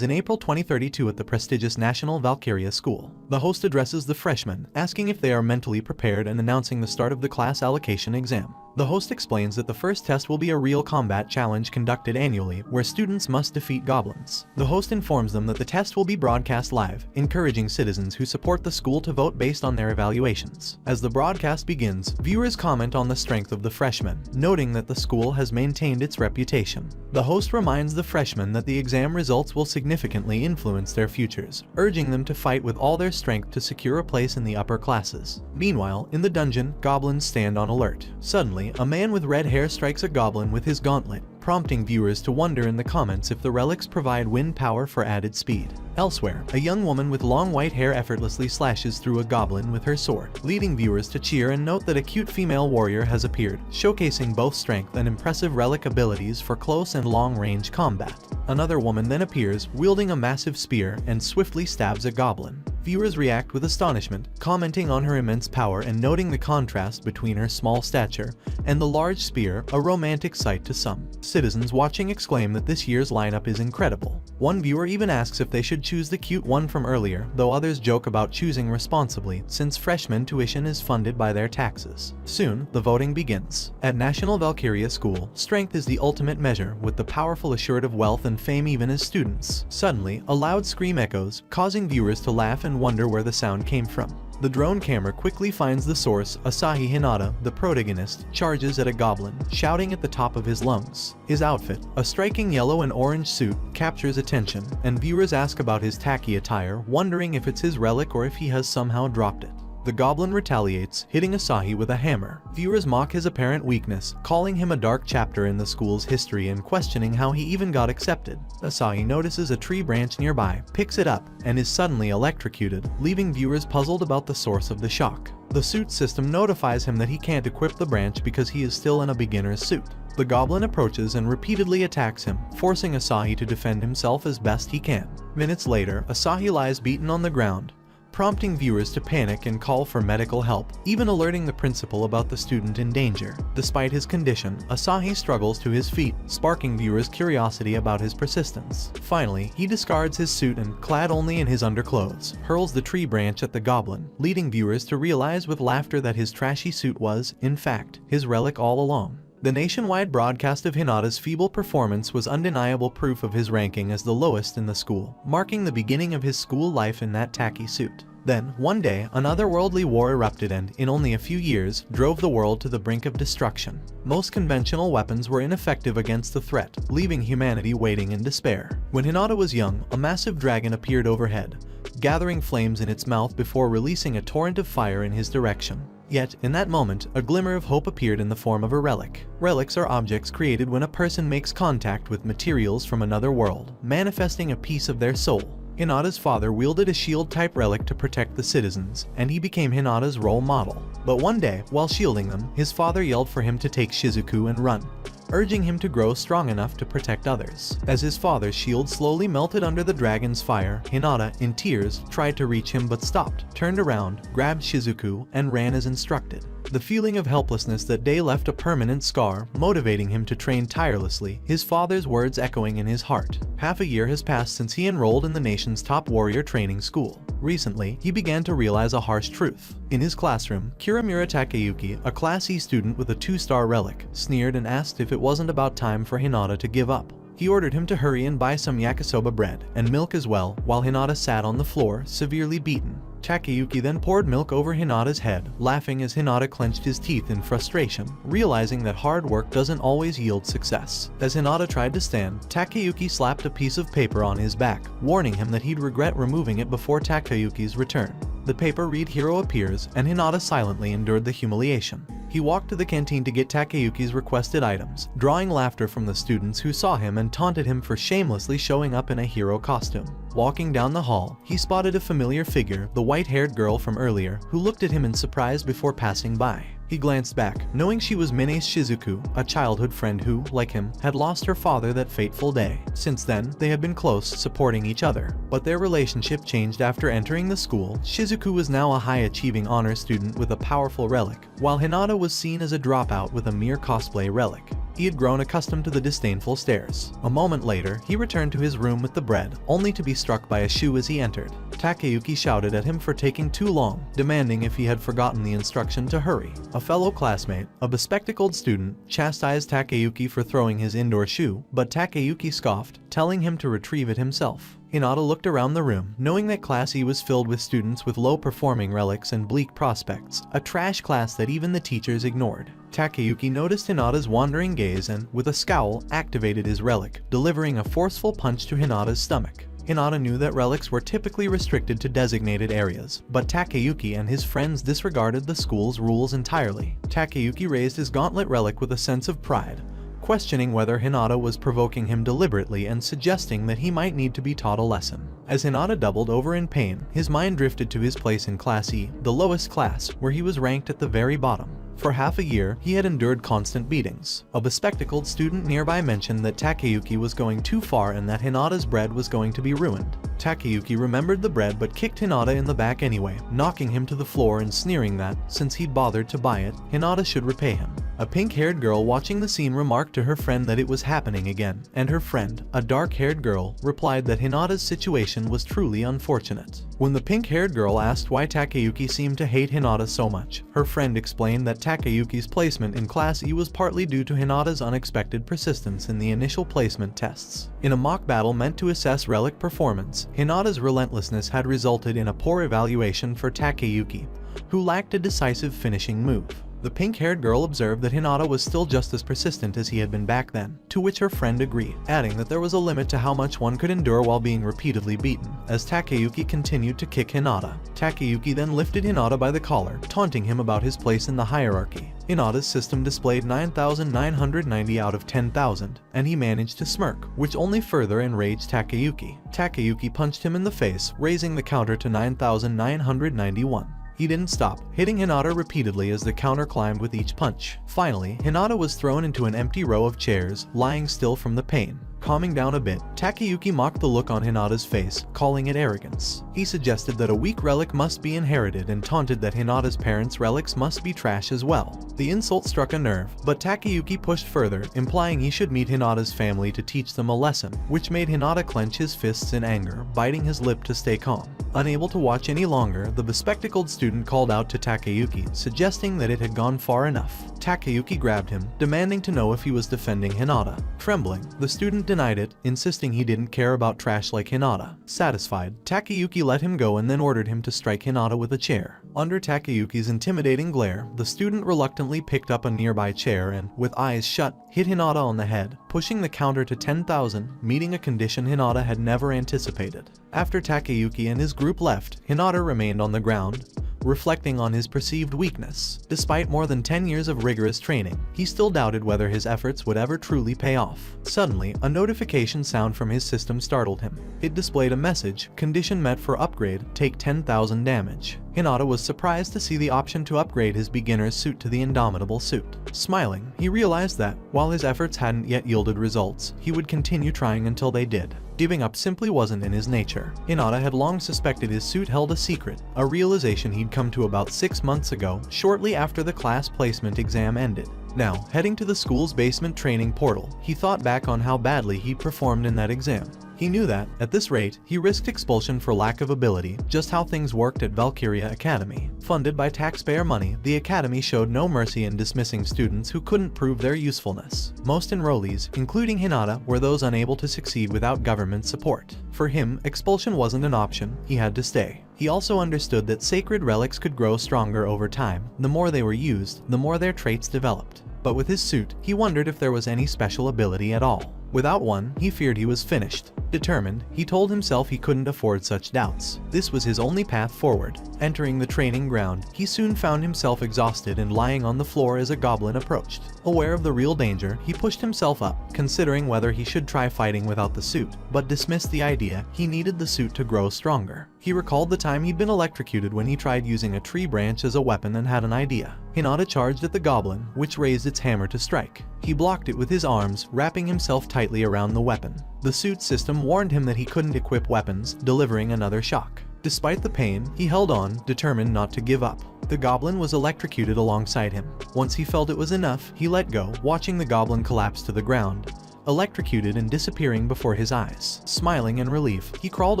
In April 2032 at the prestigious National Valkyria School, the host addresses the freshmen, asking if they are mentally prepared and announcing the start of the class allocation exam. The host explains that the first test will be a real combat challenge conducted annually where students must defeat goblins. The host informs them that the test will be broadcast live, encouraging citizens who support the school to vote based on their evaluations. As the broadcast begins, viewers comment on the strength of the freshmen, noting that the school has maintained its reputation. The host reminds the freshmen that the exam results will significantly influence their futures, urging them to fight with all their strength to secure a place in the upper classes. Meanwhile, in the dungeon, goblins stand on alert. Suddenly, a man with red hair strikes a goblin with his gauntlet, prompting viewers to wonder in the comments if the relics provide wind power for added speed. Elsewhere, a young woman with long white hair effortlessly slashes through a goblin with her sword, leading viewers to cheer and note that a cute female warrior has appeared, showcasing both strength and impressive relic abilities for close and long-range combat. Another woman then appears, wielding a massive spear, and swiftly stabs a goblin. Viewers react with astonishment, commenting on her immense power and noting the contrast between her small stature and the large spear, a romantic sight to some. Citizens watching exclaim that this year's lineup is incredible. One viewer even asks if they should choose the cute one from earlier, though others joke about choosing responsibly since freshman tuition is funded by their taxes. Soon, the voting begins. At National Valkyria School, strength is the ultimate measure, with the powerful assured of wealth and fame even as students. Suddenly, a loud scream echoes, causing viewers to laugh and wonder where the sound came from. The drone camera quickly finds the source. Asahi Hinata, the protagonist, charges at a goblin, shouting at the top of his lungs. His outfit, a striking yellow and orange suit, captures attention, and viewers ask about his tacky attire, wondering if it's his relic or if he has somehow dropped it. The goblin retaliates, hitting Asahi with a hammer. Viewers mock his apparent weakness, calling him a dark chapter in the school's history and questioning how he even got accepted. Asahi notices a tree branch nearby, picks it up, and is suddenly electrocuted, leaving viewers puzzled about the source of the shock. The suit system notifies him that he can't equip the branch because he is still in a beginner's suit. The goblin approaches and repeatedly attacks him, forcing Asahi to defend himself as best he can. Minutes later, Asahi lies beaten on the ground, prompting viewers to panic and call for medical help, even alerting the principal about the student in danger. Despite his condition, Asahi struggles to his feet, sparking viewers' curiosity about his persistence. Finally, he discards his suit and, clad only in his underclothes, hurls the tree branch at the goblin, leading viewers to realize with laughter that his trashy suit was, in fact, his relic all along. The nationwide broadcast of Hinata's feeble performance was undeniable proof of his ranking as the lowest in the school, marking the beginning of his school life in that tacky suit. Then, one day, another worldly war erupted and, in only a few years, drove the world to the brink of destruction. Most conventional weapons were ineffective against the threat, leaving humanity waiting in despair. When Hinata was young, a massive dragon appeared overhead, gathering flames in its mouth before releasing a torrent of fire in his direction. Yet, in that moment, a glimmer of hope appeared in the form of a relic. Relics are objects created when a person makes contact with materials from another world, manifesting a piece of their soul. Hinata's father wielded a shield-type relic to protect the citizens, and he became Hinata's role model. But one day, while shielding them, his father yelled for him to take Shizuku and run, urging him to grow strong enough to protect others. As his father's shield slowly melted under the dragon's fire, Hinata, in tears, tried to reach him but stopped, turned around, grabbed Shizuku, and ran as instructed. The feeling of helplessness that day left a permanent scar, motivating him to train tirelessly, his father's words echoing in his heart. Half a year has passed since he enrolled in the nation's top warrior training school. Recently, he began to realize a harsh truth. In his classroom, Kiramura Takeyuki, a Class E student with a 2-star relic, sneered and asked if it wasn't about time for Hinata to give up. He ordered him to hurry and buy some yakisoba bread, and milk as well, while Hinata sat on the floor, severely beaten. Takeyuki then poured milk over Hinata's head, laughing as Hinata clenched his teeth in frustration, realizing that hard work doesn't always yield success. As Hinata tried to stand, Takeyuki slapped a piece of paper on his back, warning him that he'd regret removing it before Takeyuki's return. The paper read "Hero appears," and Hinata silently endured the humiliation. He walked to the canteen to get Takeyuki's requested items, drawing laughter from the students who saw him and taunted him for shamelessly showing up in a hero costume. Walking down the hall, he spotted a familiar figure, the white-haired girl from earlier, who looked at him in surprise before passing by. He glanced back, knowing she was Mine's Shizuku, a childhood friend who, like him, had lost her father that fateful day. Since then, they had been close, supporting each other. But their relationship changed after entering the school. Shizuku was now a high-achieving honor student with a powerful relic, while Hinata was seen as a dropout with a mere cosplay relic. He had grown accustomed to the disdainful stares. A moment later, he returned to his room with the bread, only to be struck by a shoe as he entered. Takayuki shouted at him for taking too long, demanding if he had forgotten the instruction to hurry. A fellow classmate, a bespectacled student, chastised Takayuki for throwing his indoor shoe, but Takayuki scoffed, telling him to retrieve it himself. Hinata looked around the room, knowing that Class E was filled with students with low-performing relics and bleak prospects, a trash class that even the teachers ignored. Takayuki noticed Hinata's wandering gaze and, with a scowl, activated his relic, delivering a forceful punch to Hinata's stomach. Hinata knew that relics were typically restricted to designated areas, but Takayuki and his friends disregarded the school's rules entirely. Takayuki raised his gauntlet relic with a sense of pride, questioning whether Hinata was provoking him deliberately and suggesting that he might need to be taught a lesson. As Hinata doubled over in pain, his mind drifted to his place in Class E, the lowest class, where he was ranked at the very bottom. For half a year, he had endured constant beatings. A bespectacled student nearby mentioned that Takayuki was going too far and that Hinata's bread was going to be ruined. Takayuki remembered the bread but kicked Hinata in the back anyway, knocking him to the floor and sneering that, since he'd bothered to buy it, Hinata should repay him. A pink-haired girl watching the scene remarked to her friend that it was happening again, and her friend, a dark-haired girl, replied that Hinata's situation was truly unfortunate. When the pink-haired girl asked why Takayuki seemed to hate Hinata so much, her friend explained that Takayuki's placement in Class E was partly due to Hinata's unexpected persistence in the initial placement tests. In a mock battle meant to assess relic performance, Hinata's relentlessness had resulted in a poor evaluation for Takayuki, who lacked a decisive finishing move. The pink-haired girl observed that Hinata was still just as persistent as he had been back then, to which her friend agreed, adding that there was a limit to how much one could endure while being repeatedly beaten. As Takayuki continued to kick Hinata, Takayuki then lifted Hinata by the collar, taunting him about his place in the hierarchy. Hinata's system displayed 9,990 out of 10,000, and he managed to smirk, which only further enraged Takayuki. Takayuki punched him in the face, raising the counter to 9,991. He didn't stop, hitting Hinata repeatedly as the counter climbed with each punch. Finally, Hinata was thrown into an empty row of chairs, lying still from the pain. Calming down a bit, Takayuki mocked the look on Hinata's face, calling it arrogance. He suggested that a weak relic must be inherited and taunted that Hinata's parents' relics must be trash as well. The insult struck a nerve, but Takayuki pushed further, implying he should meet Hinata's family to teach them a lesson, which made Hinata clench his fists in anger, biting his lip to stay calm. Unable to watch any longer, the bespectacled student called out to Takayuki, suggesting that it had gone far enough. Takayuki grabbed him, demanding to know if he was defending Hinata. Trembling, the student denied it, insisting he didn't care about trash like Hinata. Satisfied, Takayuki let him go and then ordered him to strike Hinata with a chair. Under Takayuki's intimidating glare, the student reluctantly picked up a nearby chair and, with eyes shut, hit Hinata on the head, pushing the counter to 10,000, meeting a condition Hinata had never anticipated. After Takayuki and his group left, Hinata remained on the ground, reflecting on his perceived weakness. Despite more than 10 years of rigorous training, he still doubted whether his efforts would ever truly pay off. Suddenly, a notification sound from his system startled him. It displayed a message, "Condition met for upgrade, take 10,000 damage." Hinata was surprised to see the option to upgrade his beginner's suit to the indomitable suit. Smiling, he realized that, while his efforts hadn't yet yielded results, he would continue trying until they did. Giving up simply wasn't in his nature. Hinata had long suspected his suit held a secret, a realization he'd come to about 6 months ago, shortly after the class placement exam ended. Now, heading to the school's basement training portal, he thought back on how badly he'd performed in that exam. He knew that, at this rate, he risked expulsion for lack of ability, just how things worked at Valkyria Academy. Funded by taxpayer money, the academy showed no mercy in dismissing students who couldn't prove their usefulness. Most enrollees, including Hinata, were those unable to succeed without government support. For him, expulsion wasn't an option, he had to stay. He also understood that sacred relics could grow stronger over time. The more they were used, the more their traits developed. But with his suit, he wondered if there was any special ability at all. Without one, he feared he was finished. Determined, he told himself he couldn't afford such doubts. This was his only path forward. Entering the training ground, he soon found himself exhausted and lying on the floor as a goblin approached. Aware of the real danger, he pushed himself up, considering whether he should try fighting without the suit, but dismissed the idea. He needed the suit to grow stronger. He recalled the time he'd been electrocuted when he tried using a tree branch as a weapon and had an idea. Hinata charged at the goblin, which raised its hammer to strike. He blocked it with his arms, wrapping himself tightly around the weapon. The suit system warned him that he couldn't equip weapons, delivering another shock. Despite the pain, he held on, determined not to give up. The goblin was electrocuted alongside him. Once he felt it was enough, he let go, watching the goblin collapse to the ground, electrocuted and disappearing before his eyes. Smiling in relief, he crawled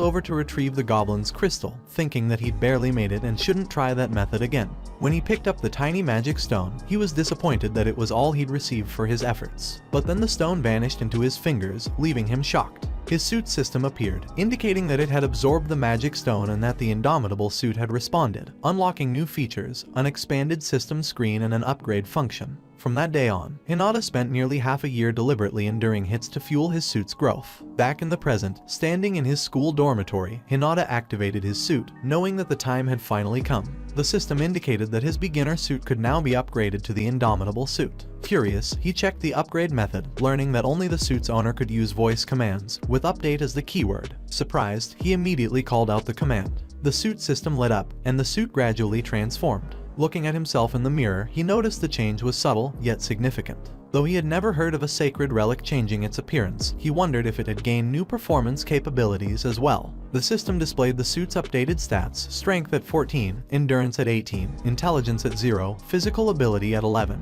over to retrieve the goblin's crystal, thinking that he'd barely made it and shouldn't try that method again. When he picked up the tiny magic stone, he was disappointed that it was all he'd received for his efforts. But then the stone vanished into his fingers, leaving him shocked. His suit system appeared, indicating that it had absorbed the magic stone and that the indomitable suit had responded, unlocking new features, an expanded system screen and an upgrade function. From that day on, Hinata spent nearly half a year deliberately enduring hits to fuel his suit's growth. Back in the present, standing in his school dormitory, Hinata activated his suit, knowing that the time had finally come. The system indicated that his beginner suit could now be upgraded to the indomitable suit. Curious, he checked the upgrade method, learning that only the suit's owner could use voice commands, with update as the keyword. Surprised, he immediately called out the command. The suit system lit up, and the suit gradually transformed. Looking at himself in the mirror, he noticed the change was subtle, yet significant. Though he had never heard of a sacred relic changing its appearance, he wondered if it had gained new performance capabilities as well. The system displayed the suit's updated stats: strength at 14, endurance at 18, intelligence at 0, physical ability at 11.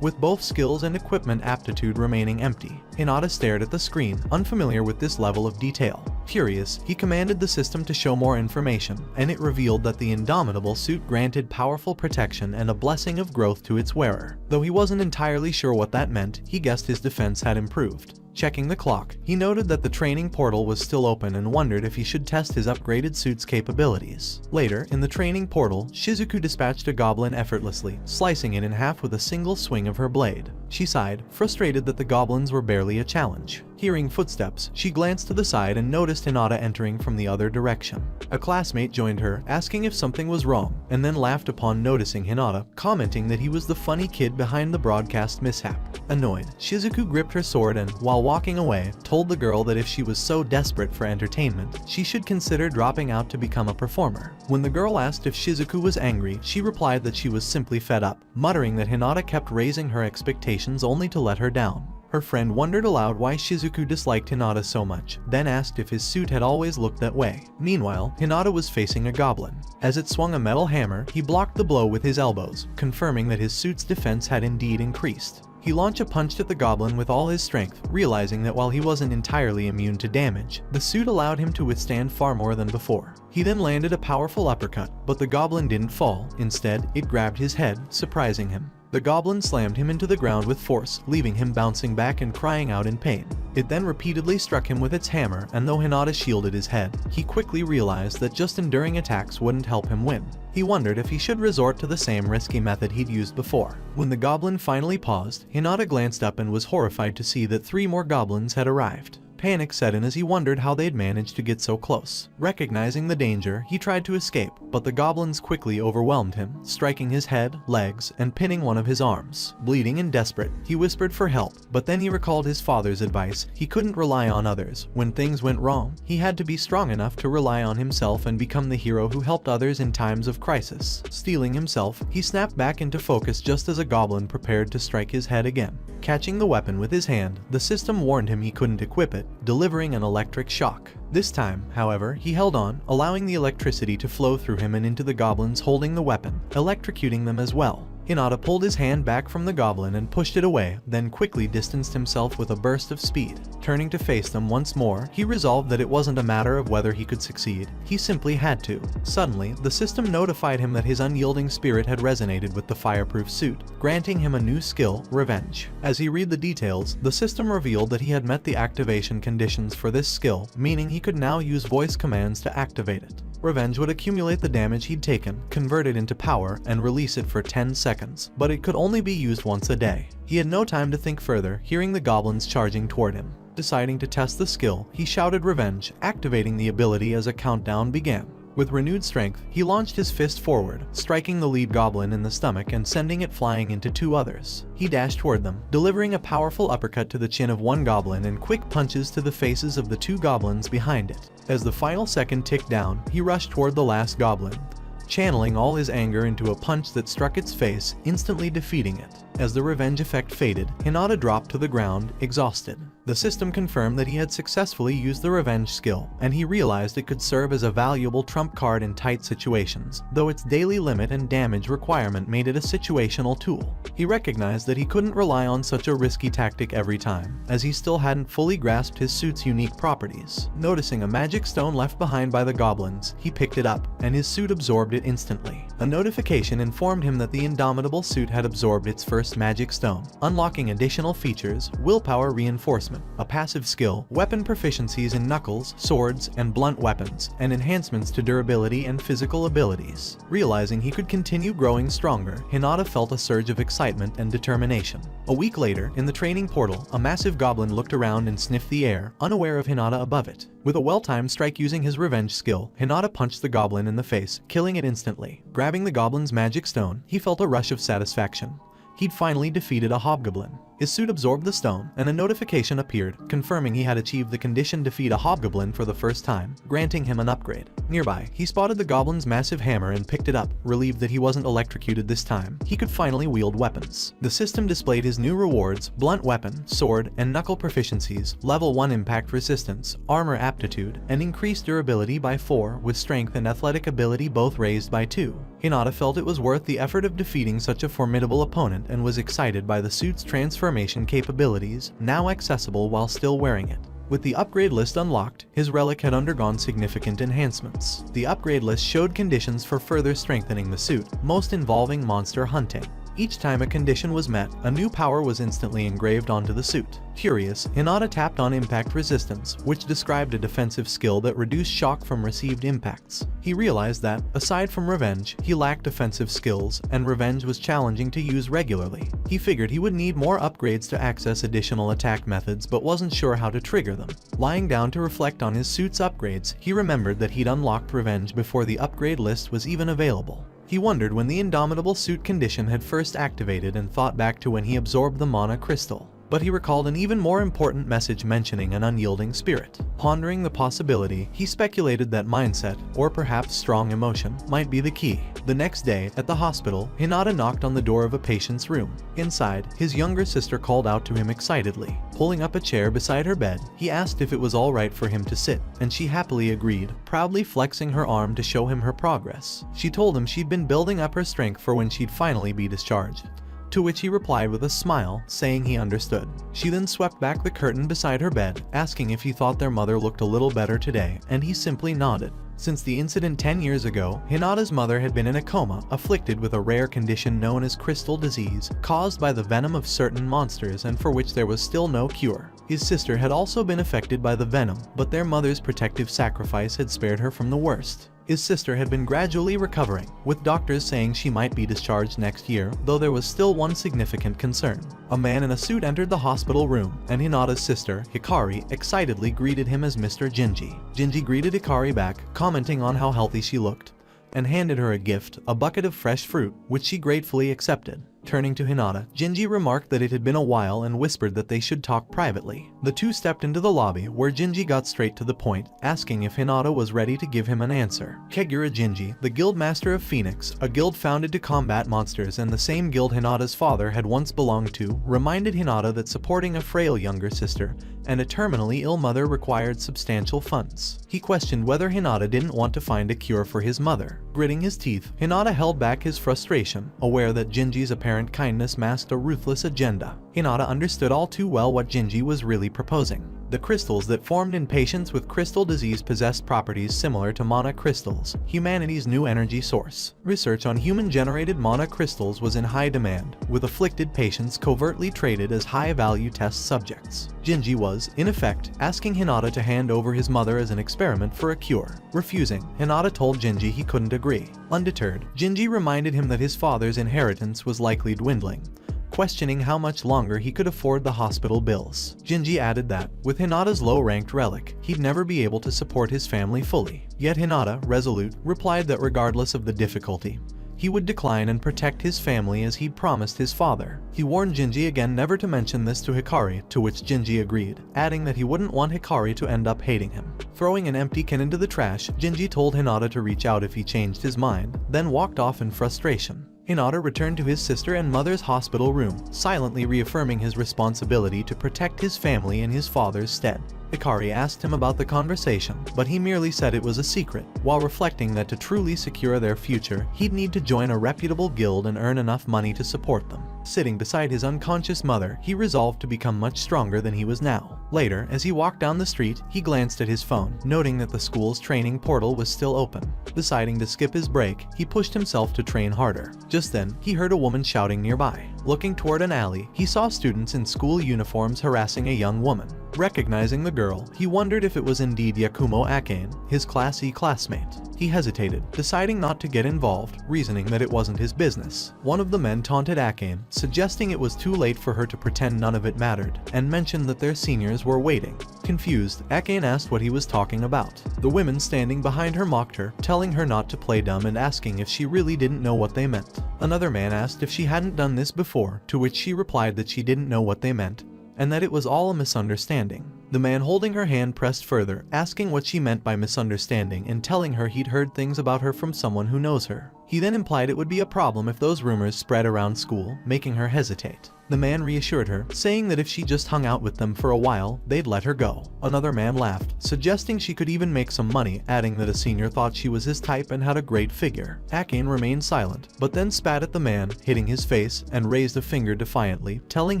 With both skills and equipment aptitude remaining empty, Hinata stared at the screen, unfamiliar with this level of detail. Curious, he commanded the system to show more information, and it revealed that the indomitable suit granted powerful protection and a blessing of growth to its wearer. Though he wasn't entirely sure what that meant, he guessed his defense had improved. Checking the clock, he noted that the training portal was still open and wondered if he should test his upgraded suit's capabilities. Later, in the training portal, Shizuku dispatched a goblin effortlessly, slicing it in half with a single swing of her blade. She sighed, frustrated that the goblins were barely a challenge. Hearing footsteps, she glanced to the side and noticed Hinata entering from the other direction. A classmate joined her, asking if something was wrong, and then laughed upon noticing Hinata, commenting that he was the funny kid behind the broadcast mishap. Annoyed, Shizuku gripped her sword and, while walking away, told the girl that if she was so desperate for entertainment, she should consider dropping out to become a performer. When the girl asked if Shizuku was angry, she replied that she was simply fed up, muttering that Hinata kept raising her expectations only to let her down. Her friend wondered aloud why Shizuku disliked Hinata so much, then asked if his suit had always looked that way. Meanwhile, Hinata was facing a goblin. As it swung a metal hammer, he blocked the blow with his elbows, confirming that his suit's defense had indeed increased. He launched a punch at the goblin with all his strength, realizing that while he wasn't entirely immune to damage, the suit allowed him to withstand far more than before. He then landed a powerful uppercut, but the goblin didn't fall. Instead, it grabbed his head, surprising him. The goblin slammed him into the ground with force, leaving him bouncing back and crying out in pain. It then repeatedly struck him with its hammer, and though Hinata shielded his head, he quickly realized that just enduring attacks wouldn't help him win. He wondered if he should resort to the same risky method he'd used before. When the goblin finally paused, Hinata glanced up and was horrified to see that 3 more goblins had arrived. Panic set in as he wondered how they'd managed to get so close. Recognizing the danger, he tried to escape, but the goblins quickly overwhelmed him, striking his head, legs, and pinning one of his arms. Bleeding and desperate, he whispered for help, but then he recalled his father's advice: he couldn't rely on others. When things went wrong, he had to be strong enough to rely on himself and become the hero who helped others in times of crisis. Steeling himself, he snapped back into focus just as a goblin prepared to strike his head again. Catching the weapon with his hand, the system warned him he couldn't equip it, delivering an electric shock. This time, however, he held on, allowing the electricity to flow through him and into the goblins holding the weapon, electrocuting them as well. Hinata pulled his hand back from the goblin and pushed it away, then quickly distanced himself with a burst of speed. Turning to face them once more, he resolved that it wasn't a matter of whether he could succeed, he simply had to. Suddenly, the system notified him that his unyielding spirit had resonated with the fireproof suit, granting him a new skill, Revenge. As he read the details, the system revealed that he had met the activation conditions for this skill, meaning he could now use voice commands to activate it. Revenge would accumulate the damage he'd taken, convert it into power, and release it for 10 seconds, but it could only be used once a day. He had no time to think further, hearing the goblins charging toward him. Deciding to test the skill, he shouted Revenge, activating the ability as a countdown began. With renewed strength, he launched his fist forward, striking the lead goblin in the stomach and sending it flying into 2 others. He dashed toward them, delivering a powerful uppercut to the chin of one goblin and quick punches to the faces of the 2 goblins behind it. As the final second ticked down, he rushed toward the last goblin, channeling all his anger into a punch that struck its face, instantly defeating it. As the revenge effect faded, Hinata dropped to the ground, exhausted. The system confirmed that he had successfully used the revenge skill, and he realized it could serve as a valuable trump card in tight situations, though its daily limit and damage requirement made it a situational tool. He recognized that he couldn't rely on such a risky tactic every time, as he still hadn't fully grasped his suit's unique properties. Noticing a magic stone left behind by the goblins, he picked it up, and his suit absorbed it instantly. A notification informed him that the indomitable suit had absorbed its first magic stone, unlocking additional features: willpower reinforcement, a passive skill, weapon proficiencies in knuckles, swords, and blunt weapons, and enhancements to durability and physical abilities. Realizing he could continue growing stronger, Hinata felt a surge of excitement and determination. A week later, in the training portal, a massive goblin looked around and sniffed the air, unaware of Hinata above it. With a well-timed strike using his revenge skill, Hinata punched the goblin in the face, killing it instantly. Grabbing the goblin's magic stone, he felt a rush of satisfaction. He'd finally defeated a hobgoblin. His suit absorbed the stone, and a notification appeared, confirming he had achieved the condition defeat a hobgoblin for the first time, granting him an upgrade. Nearby, he spotted the goblin's massive hammer and picked it up, relieved that he wasn't electrocuted this time. He could finally wield weapons. The system displayed his new rewards: blunt weapon, sword, and knuckle proficiencies, level 1 impact resistance, armor aptitude, and increased durability by 4, with strength and athletic ability both raised by 2. Hinata felt it was worth the effort of defeating such a formidable opponent and was excited by the suit's transformation capabilities, now accessible while still wearing it. With the upgrade list unlocked, his relic had undergone significant enhancements. The upgrade list showed conditions for further strengthening the suit, most involving monster hunting. Each time a condition was met, a new power was instantly engraved onto the suit. Curious, Hinata tapped on impact resistance, which described a defensive skill that reduced shock from received impacts. He realized that, aside from revenge, he lacked offensive skills, and revenge was challenging to use regularly. He figured he would need more upgrades to access additional attack methods, but wasn't sure how to trigger them. Lying down to reflect on his suit's upgrades, he remembered that he'd unlocked revenge before the upgrade list was even available. He wondered when the indomitable suit condition had first activated and thought back to when he absorbed the mana crystal. But he recalled an even more important message mentioning an unyielding spirit. Pondering the possibility, he speculated that mindset, or perhaps strong emotion, might be the key. The next day, at the hospital, Hinata knocked on the door of a patient's room. Inside, his younger sister called out to him excitedly. Pulling up a chair beside her bed, he asked if it was all right for him to sit, and she happily agreed, proudly flexing her arm to show him her progress. She told him she'd been building up her strength for when she'd finally be discharged. To which he replied with a smile, saying he understood. She then swept back the curtain beside her bed, asking if he thought their mother looked a little better today, and he simply nodded. Since the incident 10 years ago, Hinata's mother had been in a coma, afflicted with a rare condition known as crystal disease, caused by the venom of certain monsters and for which there was still no cure. His sister had also been affected by the venom, but their mother's protective sacrifice had spared her from the worst. His sister had been gradually recovering, with doctors saying she might be discharged next year, though there was still one significant concern. A man in a suit entered the hospital room, and Hinata's sister, Hikari, excitedly greeted him as Mr. Jinji. Jinji greeted Hikari back, commenting on how healthy she looked, and handed her a gift, a bucket of fresh fruit, which she gratefully accepted. Turning to Hinata, Jinji remarked that it had been a while and whispered that they should talk privately. The two stepped into the lobby, where Jinji got straight to the point, asking if Hinata was ready to give him an answer. Kegura Jinji, the guild master of Phoenix, a guild founded to combat monsters and the same guild Hinata's father had once belonged to, reminded Hinata that supporting a frail younger sister and a terminally ill mother required substantial funds. He questioned whether Hinata didn't want to find a cure for his mother. Gritting his teeth, Hinata held back his frustration, aware that Jinji's apparent kindness masked a ruthless agenda. Hinata understood all too well what Jinji was really proposing. The crystals that formed in patients with crystal disease possessed properties similar to mana crystals, humanity's new energy source. Research on human-generated mana crystals was in high demand, with afflicted patients covertly traded as high-value test subjects. Jinji was, in effect, asking Hinata to hand over his mother as an experiment for a cure. Refusing, Hinata told Jinji he couldn't agree. Undeterred, Jinji reminded him that his father's inheritance was likely dwindling, questioning how much longer he could afford the hospital bills. Jinji added that, with Hinata's low-ranked relic, he'd never be able to support his family fully. Yet Hinata, resolute, replied that regardless of the difficulty, he would decline and protect his family as he'd promised his father. He warned Jinji again never to mention this to Hikari, to which Jinji agreed, adding that he wouldn't want Hikari to end up hating him. Throwing an empty can into the trash, Jinji told Hinata to reach out if he changed his mind, then walked off in frustration. Hinata returned to his sister and mother's hospital room, silently reaffirming his responsibility to protect his family in his father's stead. Hikari asked him about the conversation, but he merely said it was a secret, while reflecting that to truly secure their future, he'd need to join a reputable guild and earn enough money to support them. Sitting beside his unconscious mother, he resolved to become much stronger than he was now. Later, as he walked down the street, he glanced at his phone, noting that the school's training portal was still open. Deciding to skip his break, he pushed himself to train harder. Just then, he heard a woman shouting nearby. Looking toward an alley, he saw students in school uniforms harassing a young woman. Recognizing the girl, he wondered if it was indeed Yakumo Akane, his Class E classmate. He hesitated, deciding not to get involved, reasoning that it wasn't his business. One of the men taunted Akane, suggesting it was too late for her to pretend none of it mattered, and mentioned that their seniors were waiting. Confused, Akane asked what he was talking about. The women standing behind her mocked her, telling her not to play dumb and asking if she really didn't know what they meant. Another man asked if she hadn't done this before, to which she replied that she didn't know what they meant, and that it was all a misunderstanding. The man holding her hand pressed further, asking what she meant by misunderstanding and telling her he'd heard things about her from someone who knows her. He then implied it would be a problem if those rumors spread around school, making her hesitate. The man reassured her, saying that if she just hung out with them for a while, they'd let her go. Another man laughed, suggesting she could even make some money, adding that a senior thought she was his type and had a great figure. Akane remained silent, but then spat at the man, hitting his face, and raised a finger defiantly, telling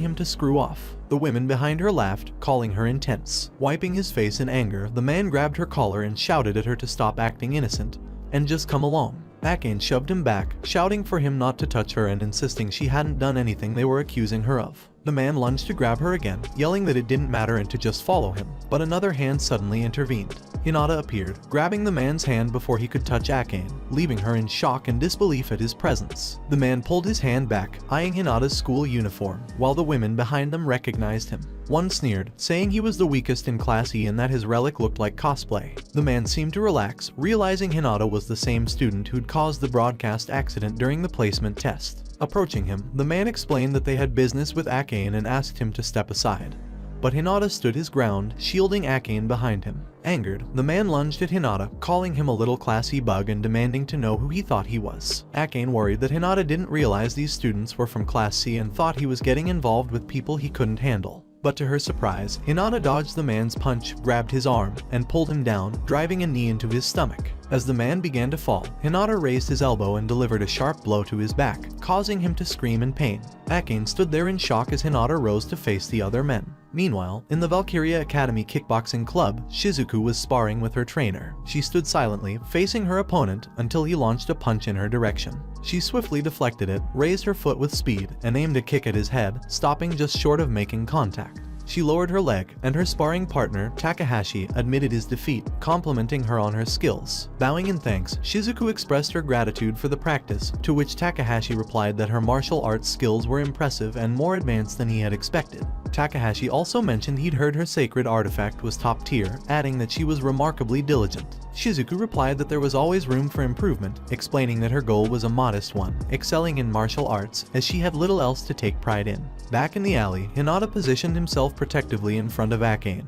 him to screw off. The women behind her laughed, calling her intense. Wiping his face in anger, the man grabbed her collar and shouted at her to stop acting innocent, and just come along. Akane shoved him back, shouting for him not to touch her and insisting she hadn't done anything they were accusing her of. The man lunged to grab her again, yelling that it didn't matter and to just follow him, but another hand suddenly intervened. Hinata appeared, grabbing the man's hand before he could touch Akane, leaving her in shock and disbelief at his presence. The man pulled his hand back, eyeing Hinata's school uniform, while the women behind them recognized him. One sneered, saying he was the weakest in Class E and that his relic looked like cosplay. The man seemed to relax, realizing Hinata was the same student who'd caused the broadcast accident during the placement test. Approaching him, the man explained that they had business with Akane and asked him to step aside. But Hinata stood his ground, shielding Akane behind him. Angered, the man lunged at Hinata, calling him a little classy bug and demanding to know who he thought he was. Akane worried that Hinata didn't realize these students were from Class C and thought he was getting involved with people he couldn't handle. But to her surprise, Hinata dodged the man's punch, grabbed his arm, and pulled him down, driving a knee into his stomach. As the man began to fall, Hinata raised his elbow and delivered a sharp blow to his back, causing him to scream in pain. Akane stood there in shock as Hinata rose to face the other men. Meanwhile, in the Valkyria Academy kickboxing club, Shizuku was sparring with her trainer. She stood silently, facing her opponent, until he launched a punch in her direction. She swiftly deflected it, raised her foot with speed, and aimed a kick at his head, stopping just short of making contact. She lowered her leg, and her sparring partner, Takahashi, admitted his defeat, complimenting her on her skills. Bowing in thanks, Shizuku expressed her gratitude for the practice, to which Takahashi replied that her martial arts skills were impressive and more advanced than he had expected. Takahashi also mentioned he'd heard her sacred artifact was top tier, adding that she was remarkably diligent. Shizuku replied that there was always room for improvement, explaining that her goal was a modest one, excelling in martial arts, as she had little else to take pride in. Back in the alley, Hinata positioned himself protectively in front of Akane,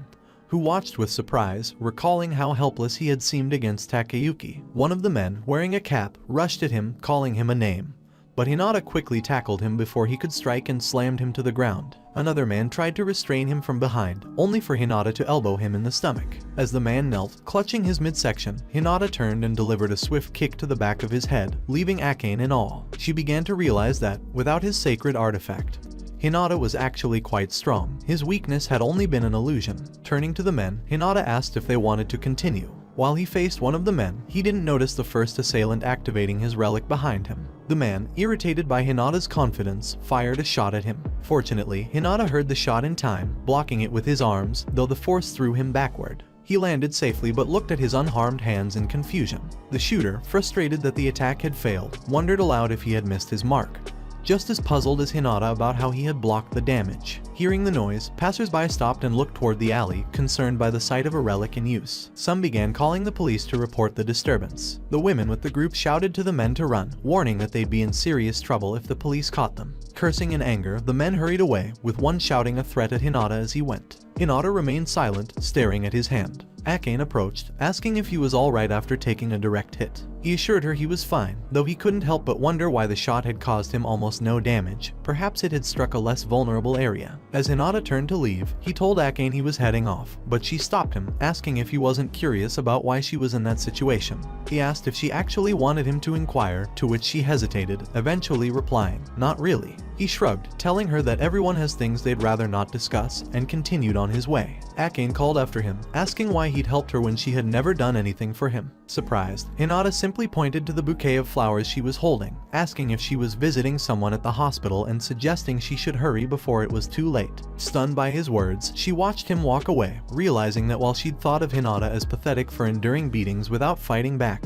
who watched with surprise, recalling how helpless he had seemed against Takayuki. One of the men, wearing a cap, rushed at him, calling him a name. But Hinata quickly tackled him before he could strike and slammed him to the ground. Another man tried to restrain him from behind, only for Hinata to elbow him in the stomach. As the man knelt, clutching his midsection, Hinata turned and delivered a swift kick to the back of his head, leaving Akane in awe. She began to realize that, without his sacred artifact, Hinata was actually quite strong. His weakness had only been an illusion. Turning to the men, Hinata asked if they wanted to continue. While he faced one of the men, he didn't notice the first assailant activating his relic behind him. The man, irritated by Hinata's confidence, fired a shot at him. Fortunately, Hinata heard the shot in time, blocking it with his arms, though the force threw him backward. He landed safely but looked at his unharmed hands in confusion. The shooter, frustrated that the attack had failed, wondered aloud if he had missed his mark, just as puzzled as Hinata about how he had blocked the damage. Hearing the noise, passers-by stopped and looked toward the alley, concerned by the sight of a relic in use. Some began calling the police to report the disturbance. The women with the group shouted to the men to run, warning that they'd be in serious trouble if the police caught them. Cursing in anger, the men hurried away, with one shouting a threat at Hinata as he went. Hinata remained silent, staring at his hand. Akane approached, asking if he was alright after taking a direct hit. He assured her he was fine, though he couldn't help but wonder why the shot had caused him almost no damage. Perhaps it had struck a less vulnerable area. As Hinata turned to leave, he told Akane he was heading off, but she stopped him, asking if he wasn't curious about why she was in that situation. He asked if she actually wanted him to inquire, to which she hesitated, eventually replying, "Not really." He shrugged, telling her that everyone has things they'd rather not discuss, and continued on his way. Akane called after him, asking why he'd helped her when she had never done anything for him. Surprised, Hinata simply pointed to the bouquet of flowers she was holding, asking if she was visiting someone at the hospital and suggesting she should hurry before it was too late. Stunned by his words, she watched him walk away, realizing that while she'd thought of Hinata as pathetic for enduring beatings without fighting back,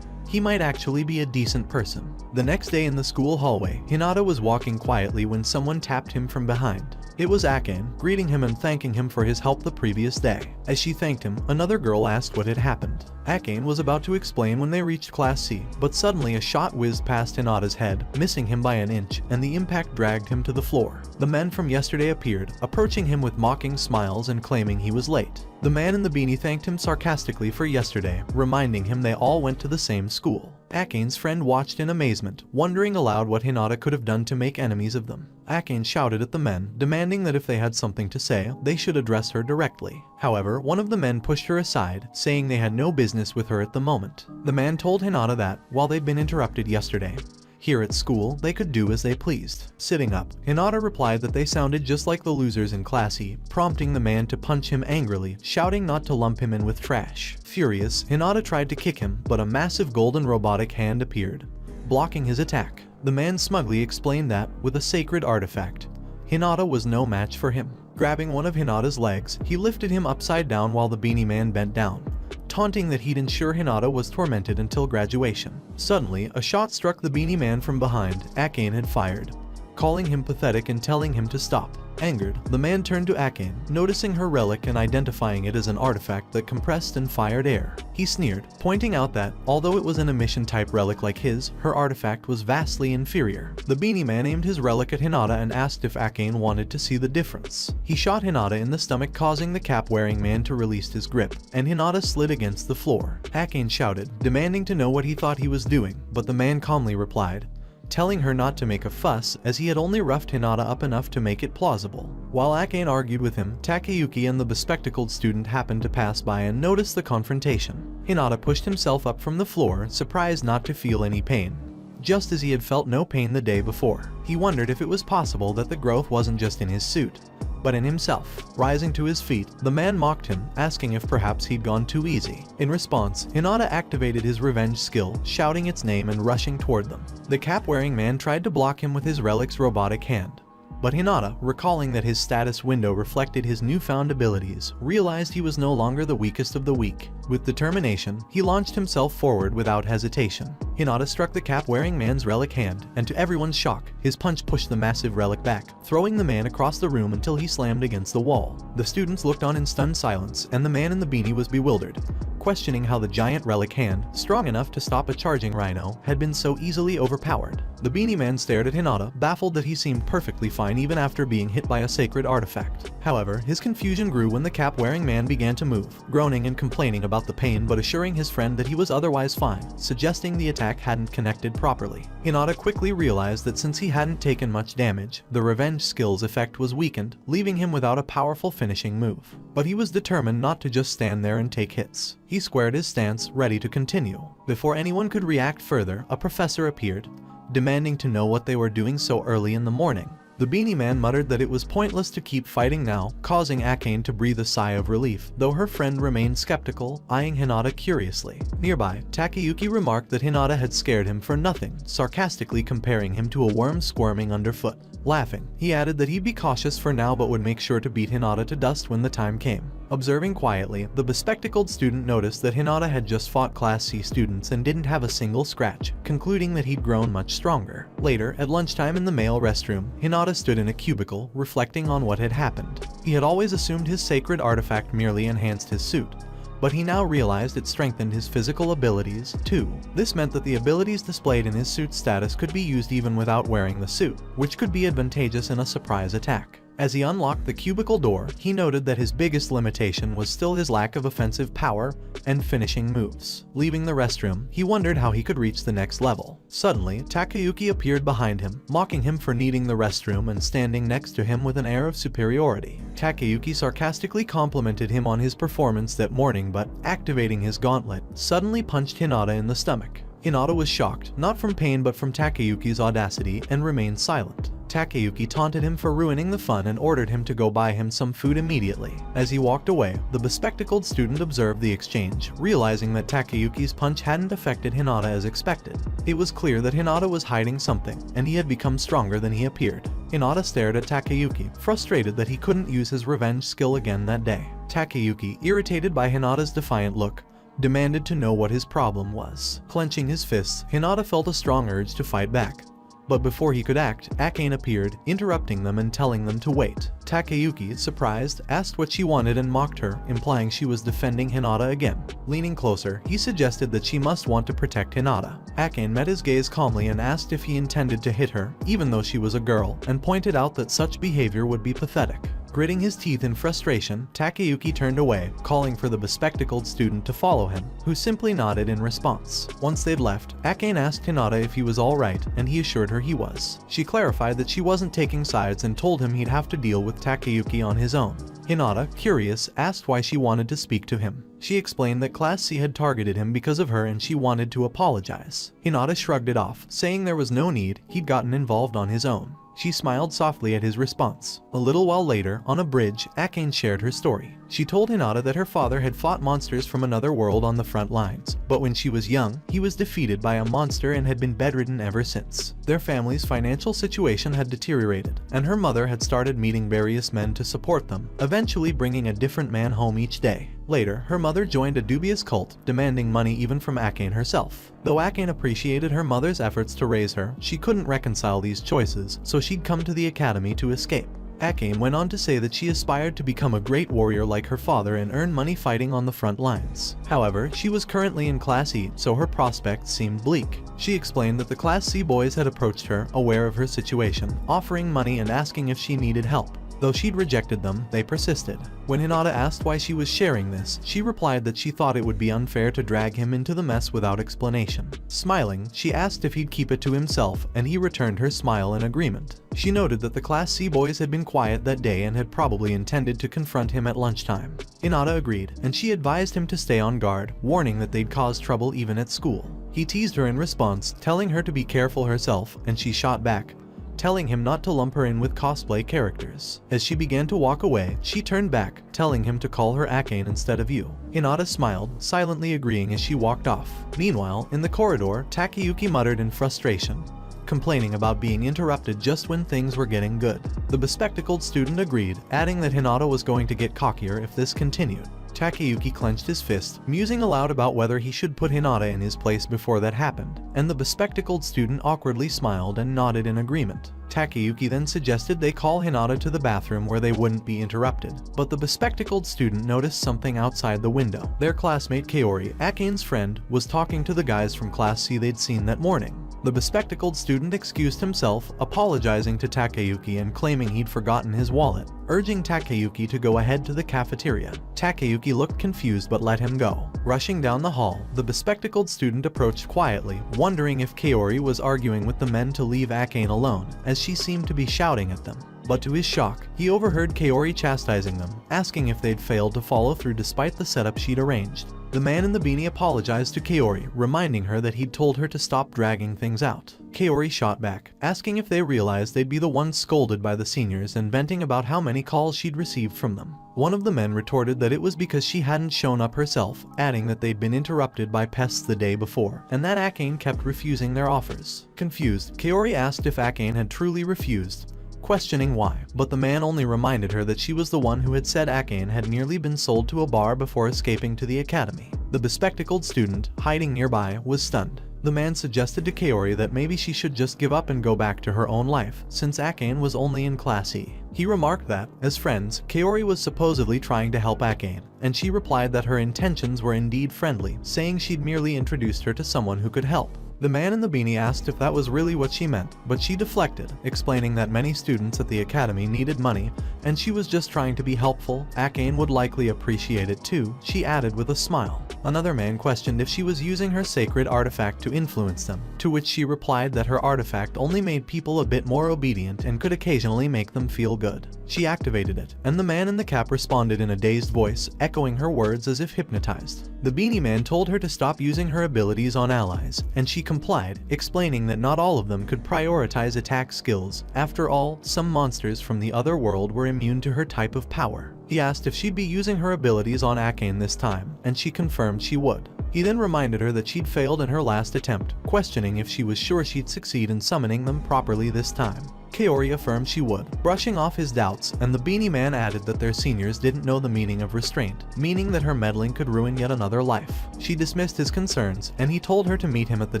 he might actually be a decent person. The next day in the school hallway, Hinata was walking quietly when someone tapped him from behind. It was Akane, greeting him and thanking him for his help the previous day. As she thanked him, another girl asked what had happened. Akane was about to explain when they reached Class C, but suddenly a shot whizzed past Hinata's head, missing him by an inch, and the impact dragged him to the floor. The men from yesterday appeared, approaching him with mocking smiles and claiming he was late. The man in the beanie thanked him sarcastically for yesterday, reminding him they all went to the same school. Akane's friend watched in amazement, wondering aloud what Hinata could have done to make enemies of them. Akane shouted at the men, demanding that if they had something to say, they should address her directly. However, one of the men pushed her aside, saying they had no business with her at the moment. The man told Hinata that, while they'd been interrupted yesterday, here at school, they could do as they pleased. Sitting up, Hinata replied that they sounded just like the losers in Class E, prompting the man to punch him angrily, shouting not to lump him in with trash. Furious, Hinata tried to kick him, but a massive golden robotic hand appeared, blocking his attack. The man smugly explained that, with a sacred artifact, Hinata was no match for him. Grabbing one of Hinata's legs, he lifted him upside down while the beanie man bent down, taunting that he'd ensure Hinata was tormented until graduation. Suddenly, a shot struck the beanie man from behind. Akane had fired, calling him pathetic and telling him to stop. Angered, the man turned to Akane, noticing her relic and identifying it as an artifact that compressed and fired air. He sneered, pointing out that, although it was an emission-type relic like his, her artifact was vastly inferior. The beanie man aimed his relic at Hinata and asked if Akane wanted to see the difference. He shot Hinata in the stomach, causing the cap-wearing man to release his grip, and Hinata slid against the floor. Akane shouted, demanding to know what he thought he was doing, but the man calmly replied, telling her not to make a fuss as he had only roughed Hinata up enough to make it plausible. While Akane argued with him, Takayuki and the bespectacled student happened to pass by and noticed the confrontation. Hinata pushed himself up from the floor, surprised not to feel any pain, just as he had felt no pain the day before. He wondered if it was possible that the growth wasn't just in his suit, but in himself. Rising to his feet, the man mocked him, asking if perhaps he'd gone too easy. In response, Hinata activated his revenge skill, shouting its name and rushing toward them. The cap-wearing man tried to block him with his relic's robotic hand, but Hinata, recalling that his status window reflected his newfound abilities, realized he was no longer the weakest of the weak. With determination, he launched himself forward without hesitation. Hinata struck the cap-wearing man's relic hand, and to everyone's shock, his punch pushed the massive relic back, throwing the man across the room until he slammed against the wall. The students looked on in stunned silence, and the man in the beanie was bewildered, questioning how the giant relic hand, strong enough to stop a charging rhino, had been so easily overpowered. The beanie man stared at Hinata, baffled that he seemed perfectly fine even after being hit by a sacred artifact. However, his confusion grew when the cap-wearing man began to move, groaning and complaining about the pain but assuring his friend that he was otherwise fine, suggesting the attack hadn't connected properly. Hinata quickly realized that since he hadn't taken much damage, the revenge skill's effect was weakened, leaving him without a powerful finishing move. But he was determined not to just stand there and take hits. He squared his stance, ready to continue. Before anyone could react further, a professor appeared, demanding to know what they were doing so early in the morning. The beanie man muttered that it was pointless to keep fighting now, causing Akane to breathe a sigh of relief, though her friend remained skeptical, eyeing Hinata curiously. Nearby, Takayuki remarked that Hinata had scared him for nothing, sarcastically comparing him to a worm squirming underfoot. Laughing, he added that he'd be cautious for now but would make sure to beat Hinata to dust when the time came. Observing quietly, the bespectacled student noticed that Hinata had just fought Class C students and didn't have a single scratch, concluding that he'd grown much stronger. Later, at lunchtime in the male restroom, Hinata stood in a cubicle, reflecting on what had happened. He had always assumed his sacred artifact merely enhanced his suit, but he now realized it strengthened his physical abilities, too. This meant that the abilities displayed in his suit's status could be used even without wearing the suit, which could be advantageous in a surprise attack. As he unlocked the cubicle door, he noted that his biggest limitation was still his lack of offensive power and finishing moves. Leaving the restroom, he wondered how he could reach the next level. Suddenly, Takayuki appeared behind him, mocking him for needing the restroom and standing next to him with an air of superiority. Takayuki sarcastically complimented him on his performance that morning, but, activating his gauntlet, suddenly punched Hinata in the stomach. Hinata was shocked, not from pain but from Takayuki's audacity, and remained silent. Takayuki taunted him for ruining the fun and ordered him to go buy him some food immediately. As he walked away, the bespectacled student observed the exchange, realizing that Takayuki's punch hadn't affected Hinata as expected. It was clear that Hinata was hiding something, and he had become stronger than he appeared. Hinata stared at Takayuki, frustrated that he couldn't use his revenge skill again that day. Takayuki, irritated by Hinata's defiant look, demanded to know what his problem was. Clenching his fists, Hinata felt a strong urge to fight back. But before he could act, Akane appeared, interrupting them and telling them to wait. Takayuki, surprised, asked what she wanted and mocked her, implying she was defending Hinata again. Leaning closer, he suggested that she must want to protect Hinata. Akane met his gaze calmly and asked if he intended to hit her, even though she was a girl, and pointed out that such behavior would be pathetic. Gritting his teeth in frustration, Takayuki turned away, calling for the bespectacled student to follow him, who simply nodded in response. Once they'd left, Akane asked Hinata if he was alright, and he assured her he was. She clarified that she wasn't taking sides and told him he'd have to deal with Takayuki on his own. Hinata, curious, asked why she wanted to speak to him. She explained that Class C had targeted him because of her and she wanted to apologize. Hinata shrugged it off, saying there was no need, he'd gotten involved on his own. She smiled softly at his response. A little while later, on a bridge, Akane shared her story. She told Hinata that her father had fought monsters from another world on the front lines, but when she was young, he was defeated by a monster and had been bedridden ever since. Their family's financial situation had deteriorated, and her mother had started meeting various men to support them, eventually bringing a different man home each day. Later, her mother joined a dubious cult, demanding money even from Akane herself. Though Akane appreciated her mother's efforts to raise her, she couldn't reconcile these choices, so she'd come to the academy to escape. Akane went on to say that she aspired to become a great warrior like her father and earn money fighting on the front lines. However, she was currently in Class E, so her prospects seemed bleak. She explained that the Class C boys had approached her, aware of her situation, offering money and asking if she needed help. Though she'd rejected them, they persisted. When Hinata asked why she was sharing this, she replied that she thought it would be unfair to drag him into the mess without explanation. Smiling, she asked if he'd keep it to himself, and he returned her smile in agreement. She noted that the Class C boys had been quiet that day and had probably intended to confront him at lunchtime. Hinata agreed, and she advised him to stay on guard, warning that they'd cause trouble even at school. He teased her in response, telling her to be careful herself, and she shot back, telling him not to lump her in with cosplay characters. As she began to walk away, she turned back, telling him to call her Akane instead of you. Hinata smiled, silently agreeing as she walked off. Meanwhile, in the corridor, Takayuki muttered in frustration, complaining about being interrupted just when things were getting good. The bespectacled student agreed, adding that Hinata was going to get cockier if this continued. Takayuki clenched his fist, musing aloud about whether he should put Hinata in his place before that happened, and the bespectacled student awkwardly smiled and nodded in agreement. Takayuki then suggested they call Hinata to the bathroom where they wouldn't be interrupted, but the bespectacled student noticed something outside the window. Their classmate Kaori, Akane's friend, was talking to the guys from Class C they'd seen that morning. The bespectacled student excused himself, apologizing to Takayuki and claiming he'd forgotten his wallet, urging Takayuki to go ahead to the cafeteria. Takayuki looked confused but let him go. Rushing down the hall, the bespectacled student approached quietly, wondering if Kaori was arguing with the men to leave Akane alone, as she seemed to be shouting at them. But to his shock, he overheard Kaori chastising them, asking if they'd failed to follow through despite the setup she'd arranged. The man in the beanie apologized to Kaori, reminding her that he'd told her to stop dragging things out. Kaori shot back, asking if they realized they'd be the ones scolded by the seniors and venting about how many calls she'd received from them. One of the men retorted that it was because she hadn't shown up herself, adding that they'd been interrupted by pests the day before, and that Akane kept refusing their offers. Confused, Kaori asked if Akane had truly refused, questioning why, but the man only reminded her that she was the one who had said Akane had nearly been sold to a bar before escaping to the academy. The bespectacled student, hiding nearby, was stunned. The man suggested to Kaori that maybe she should just give up and go back to her own life, since Akane was only in Class E. He remarked that, as friends, Kaori was supposedly trying to help Akane, and she replied that her intentions were indeed friendly, saying she'd merely introduced her to someone who could help. The man in the beanie asked if that was really what she meant, but she deflected, explaining that many students at the academy needed money, and she was just trying to be helpful. Akane would likely appreciate it too, she added with a smile. Another man questioned if she was using her sacred artifact to influence them, to which she replied that her artifact only made people a bit more obedient and could occasionally make them feel good. She activated it, and the man in the cap responded in a dazed voice, echoing her words as if hypnotized. The beanie man told her to stop using her abilities on allies, and she complied, explaining that not all of them could prioritize attack skills. After all, some monsters from the other world were immune to her type of power. He asked if she'd be using her abilities on Akane this time, and she confirmed she would. He then reminded her that she'd failed in her last attempt, questioning if she was sure she'd succeed in summoning them properly this time. Kaori affirmed she would, brushing off his doubts, and the beanie man added that their seniors didn't know the meaning of restraint, meaning that her meddling could ruin yet another life. She dismissed his concerns, and he told her to meet him at the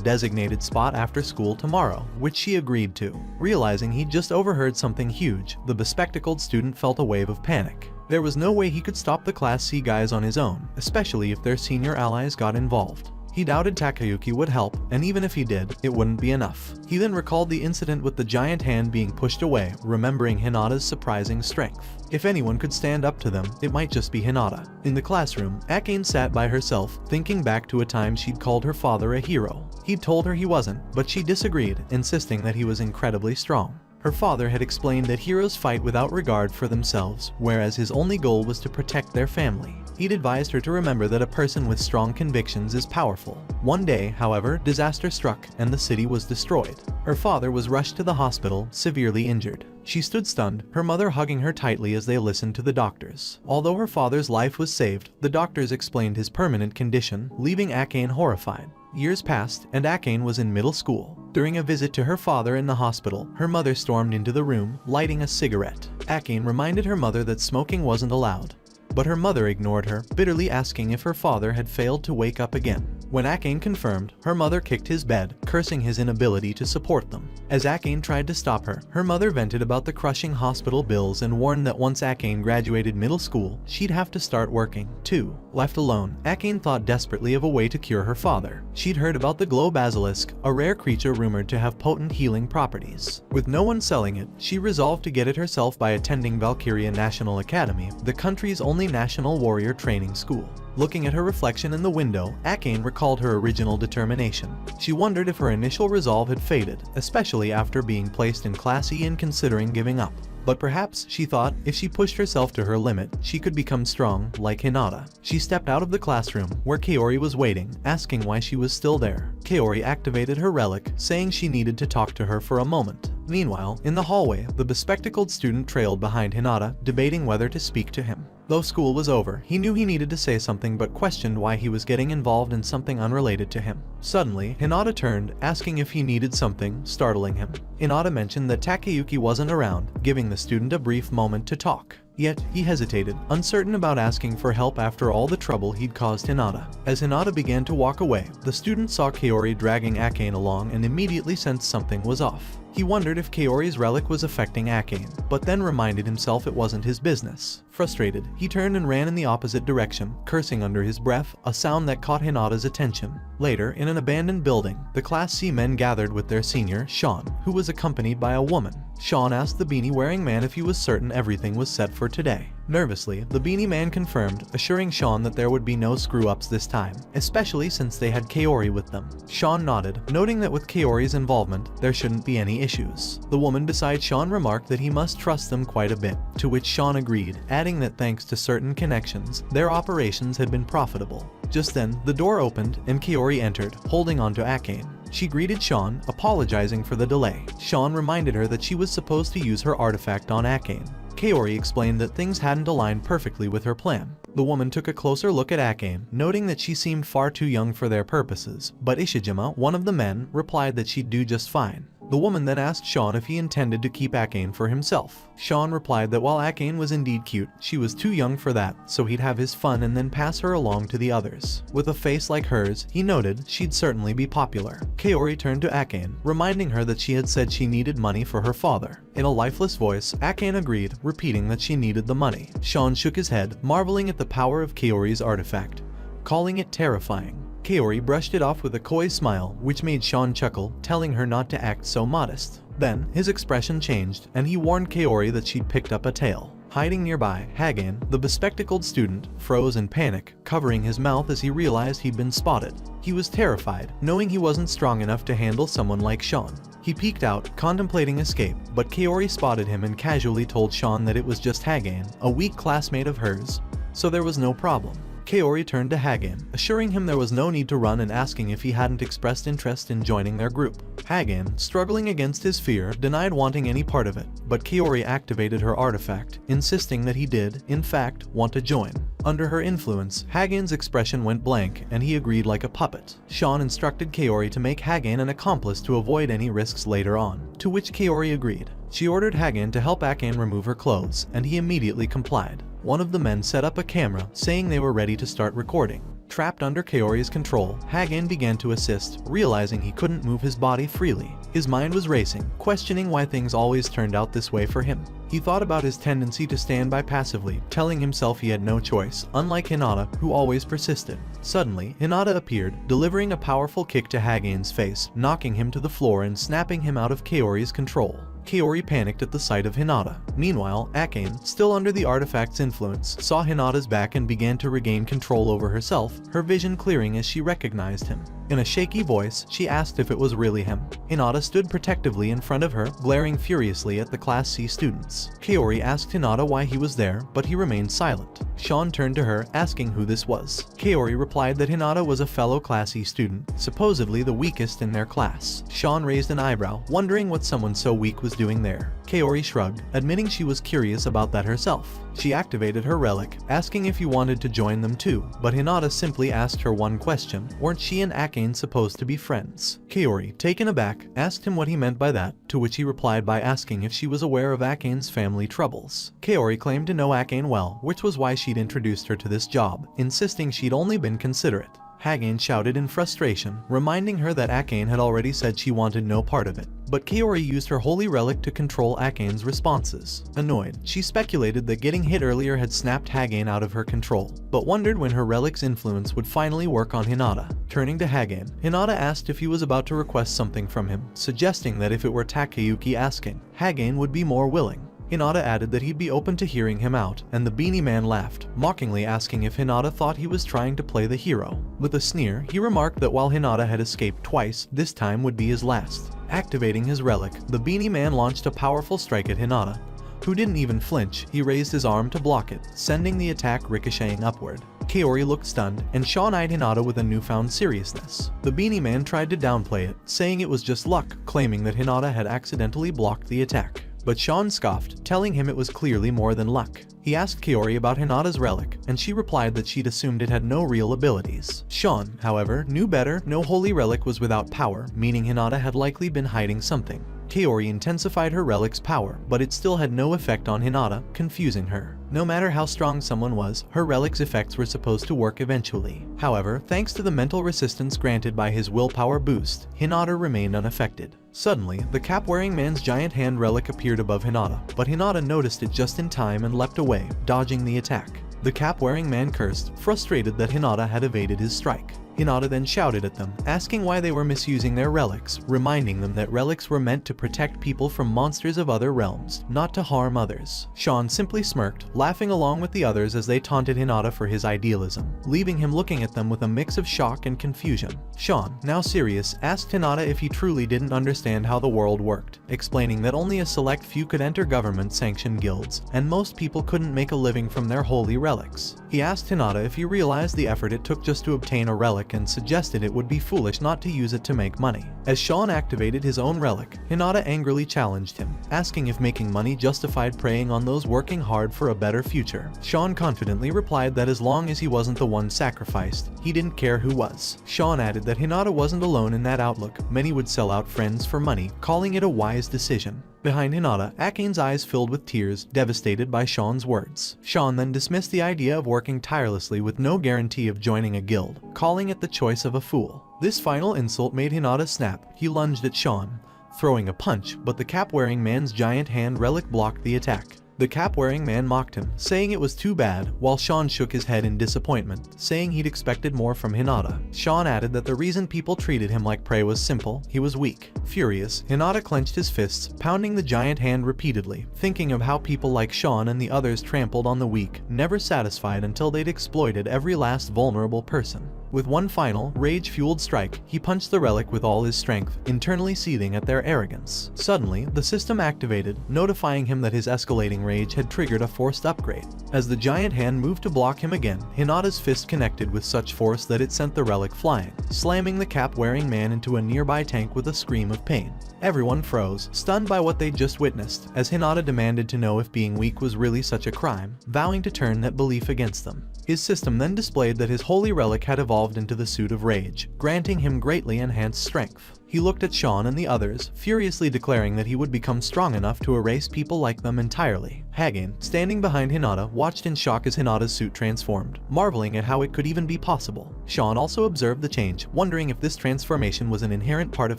designated spot after school tomorrow, which she agreed to. Realizing he'd just overheard something huge, the bespectacled student felt a wave of panic. There was no way he could stop the Class C guys on his own, especially if their senior allies got involved. He doubted Takayuki would help, and even if he did, it wouldn't be enough. He then recalled the incident with the giant hand being pushed away, remembering Hinata's surprising strength. If anyone could stand up to them, it might just be Hinata. In the classroom, Akane sat by herself, thinking back to a time she'd called her father a hero. He'd told her he wasn't, but she disagreed, insisting that he was incredibly strong. Her father had explained that heroes fight without regard for themselves, whereas his only goal was to protect their family. He'd advised her to remember that a person with strong convictions is powerful. One day, however, disaster struck and the city was destroyed. Her father was rushed to the hospital, severely injured. She stood stunned, her mother hugging her tightly as they listened to the doctors. Although her father's life was saved, the doctors explained his permanent condition, leaving Akane horrified. Years passed, and Akane was in middle school. During a visit to her father in the hospital, her mother stormed into the room, lighting a cigarette. Akane reminded her mother that smoking wasn't allowed, but her mother ignored her, bitterly asking if her father had failed to wake up again. When Akane confirmed, her mother kicked his bed, cursing his inability to support them. As Akane tried to stop her, her mother vented about the crushing hospital bills and warned that once Akane graduated middle school, she'd have to start working, too. Left alone, Akane thought desperately of a way to cure her father. She'd heard about the glow basilisk, a rare creature rumored to have potent healing properties. With no one selling it, she resolved to get it herself by attending Valkyria National Academy, the country's only national warrior training school. Looking at her reflection in the window, Akane recalled her original determination. She wondered if her initial resolve had faded, especially after being placed in Class E and considering giving up. But perhaps, she thought, if she pushed herself to her limit, she could become strong, like Hinata. She stepped out of the classroom, where Kaori was waiting, asking why she was still there. Kaori activated her relic, saying she needed to talk to her for a moment. Meanwhile, in the hallway, the bespectacled student trailed behind Hinata, debating whether to speak to him. Though school was over, he knew he needed to say something but questioned why he was getting involved in something unrelated to him. Suddenly, Hinata turned, asking if he needed something, startling him. Hinata mentioned that Takayuki wasn't around, giving the student a brief moment to talk. Yet, he hesitated, uncertain about asking for help after all the trouble he'd caused Hinata. As Hinata began to walk away, the student saw Kaori dragging Akane along and immediately sensed something was off. He wondered if Kaori's relic was affecting Akane, but then reminded himself it wasn't his business. Frustrated, he turned and ran in the opposite direction, cursing under his breath, a sound that caught Hinata's attention. Later, in an abandoned building, the Class C men gathered with their senior, Sean, who was accompanied by a woman. Sean asked the beanie-wearing man if he was certain everything was set for today. Nervously, the beanie man confirmed, assuring Sean that there would be no screw-ups this time, especially since they had Kaori with them. Sean nodded, noting that with Kaori's involvement, there shouldn't be any issues. The woman beside Sean remarked that he must trust them quite a bit, to which Sean agreed, adding that thanks to certain connections, their operations had been profitable. Just then, the door opened, and Kaori entered, holding onto Akane. She greeted Sean, apologizing for the delay. Sean reminded her that she was supposed to use her artifact on Akane. Kaori explained that things hadn't aligned perfectly with her plan. The woman took a closer look at Akane, noting that she seemed far too young for their purposes, but Ishijima, one of the men, replied that she'd do just fine. The woman then asked Sean if he intended to keep Akane for himself. Sean replied that while Akane was indeed cute, she was too young for that, so he'd have his fun and then pass her along to the others. With a face like hers, he noted she'd certainly be popular. Kaori turned to Akane, reminding her that she had said she needed money for her father. In a lifeless voice, Akane agreed, repeating that she needed the money. Sean shook his head, marveling at the power of Kaori's artifact, calling it terrifying. Kaori brushed it off with a coy smile, which made Sean chuckle, telling her not to act so modest. Then, his expression changed, and he warned Kaori that she'd picked up a tail. Hiding nearby, Hagen, the bespectacled student, froze in panic, covering his mouth as he realized he'd been spotted. He was terrified, knowing he wasn't strong enough to handle someone like Sean. He peeked out, contemplating escape, but Kaori spotted him and casually told Sean that it was just Hagen, a weak classmate of hers, so there was no problem. Kaori turned to Hagen, assuring him there was no need to run and asking if he hadn't expressed interest in joining their group. Hagen, struggling against his fear, denied wanting any part of it, but Kaori activated her artifact, insisting that he did, in fact, want to join. Under her influence, Hagen's expression went blank, and he agreed like a puppet. Sean instructed Kaori to make Hagen an accomplice to avoid any risks later on, to which Kaori agreed. She ordered Hagen to help Hagen remove her clothes, and he immediately complied. One of the men set up a camera, saying they were ready to start recording. Trapped under Kaori's control, Hagen began to assist, realizing he couldn't move his body freely. His mind was racing, questioning why things always turned out this way for him. He thought about his tendency to stand by passively, telling himself he had no choice, unlike Hinata, who always persisted. Suddenly, Hinata appeared, delivering a powerful kick to Hagen's face, knocking him to the floor and snapping him out of Kaori's control. Kaori panicked at the sight of Hinata. Meanwhile, Akane, still under the artifact's influence, saw Hinata's back and began to regain control over herself, her vision clearing as she recognized him. In a shaky voice, she asked if it was really him. Hinata stood protectively in front of her, glaring furiously at the Class C students. Kaori asked Hinata why he was there, but he remained silent. Sean turned to her, asking who this was. Kaori replied that Hinata was a fellow Class E student, supposedly the weakest in their class. Sean raised an eyebrow, wondering what someone so weak was doing there. Kaori shrugged, admitting she was curious about that herself. She activated her relic, asking if he wanted to join them too, but Hinata simply asked her one question: weren't she and Akane supposed to be friends? Kaori, taken aback, asked him what he meant by that, to which he replied by asking if she was aware of Akane's family troubles. Kaori claimed to know Akane well, which was why she'd introduced her to this job, insisting she'd only been considerate. Hagen shouted in frustration, reminding her that Akane had already said she wanted no part of it. But Kaori used her holy relic to control Akane's responses. Annoyed, she speculated that getting hit earlier had snapped Hagen out of her control, but wondered when her relic's influence would finally work on Hinata. Turning to Hagen, Hinata asked if he was about to request something from him, suggesting that if it were Takayuki asking, Hagen would be more willing. Hinata added that he'd be open to hearing him out, and the beanie man laughed, mockingly asking if Hinata thought he was trying to play the hero. With a sneer, he remarked that while Hinata had escaped twice, this time would be his last. Activating his relic, the beanie man launched a powerful strike at Hinata, who didn't even flinch. He raised his arm to block it, sending the attack ricocheting upward. Kaori looked stunned, and Sean eyed Hinata with a newfound seriousness. The beanie man tried to downplay it, saying it was just luck, claiming that Hinata had accidentally blocked the attack. But Sean scoffed, telling him it was clearly more than luck. He asked Kaori about Hinata's relic, and she replied that she'd assumed it had no real abilities. Sean, however, knew better. No holy relic was without power, meaning Hinata had likely been hiding something. Kaori intensified her relic's power, but it still had no effect on Hinata, confusing her. No matter how strong someone was, her relic's effects were supposed to work eventually. However, thanks to the mental resistance granted by his willpower boost, Hinata remained unaffected. Suddenly, the cap-wearing man's giant hand relic appeared above Hinata, but Hinata noticed it just in time and leapt away, dodging the attack. The cap-wearing man cursed, frustrated that Hinata had evaded his strike. Hinata then shouted at them, asking why they were misusing their relics, reminding them that relics were meant to protect people from monsters of other realms, not to harm others. Sean simply smirked, laughing along with the others as they taunted Hinata for his idealism, leaving him looking at them with a mix of shock and confusion. Sean, now serious, asked Hinata if he truly didn't understand how the world worked, explaining that only a select few could enter government-sanctioned guilds, and most people couldn't make a living from their holy relics. He asked Hinata if he realized the effort it took just to obtain a relic and suggested it would be foolish not to use it to make money. As Sean activated his own relic, Hinata angrily challenged him, asking if making money justified preying on those working hard for a better future. Sean confidently replied that as long as he wasn't the one sacrificed, he didn't care who was. Sean added that Hinata wasn't alone in that outlook. Many would sell out friends for money, calling it a wise decision. Behind Hinata, Akane's eyes filled with tears, devastated by Sean's words. Sean then dismissed the idea of working tirelessly with no guarantee of joining a guild, calling it the choice of a fool. This final insult made Hinata snap. He lunged at Sean, throwing a punch, but the cap-wearing man's giant hand relic blocked the attack. The cap-wearing man mocked him, saying it was too bad, while Sean shook his head in disappointment, saying he'd expected more from Hinata. Sean added that the reason people treated him like prey was simple: he was weak. Furious, Hinata clenched his fists, pounding the giant hand repeatedly, thinking of how people like Sean and the others trampled on the weak, never satisfied until they'd exploited every last vulnerable person. With one final, rage-fueled strike, he punched the relic with all his strength, internally seething at their arrogance. Suddenly, the system activated, notifying him that his escalating rage had triggered a forced upgrade. As the giant hand moved to block him again, Hinata's fist connected with such force that it sent the relic flying, slamming the cap-wearing man into a nearby tank with a scream of pain. Everyone froze, stunned by what they'd just witnessed, as Hinata demanded to know if being weak was really such a crime, vowing to turn that belief against them. His system then displayed that his holy relic had evolved into the suit of rage, granting him greatly enhanced strength. He looked at Sean and the others, furiously declaring that he would become strong enough to erase people like them entirely. Hagen, standing behind Hinata, watched in shock as Hinata's suit transformed, marveling at how it could even be possible. Sean also observed the change, wondering if this transformation was an inherent part of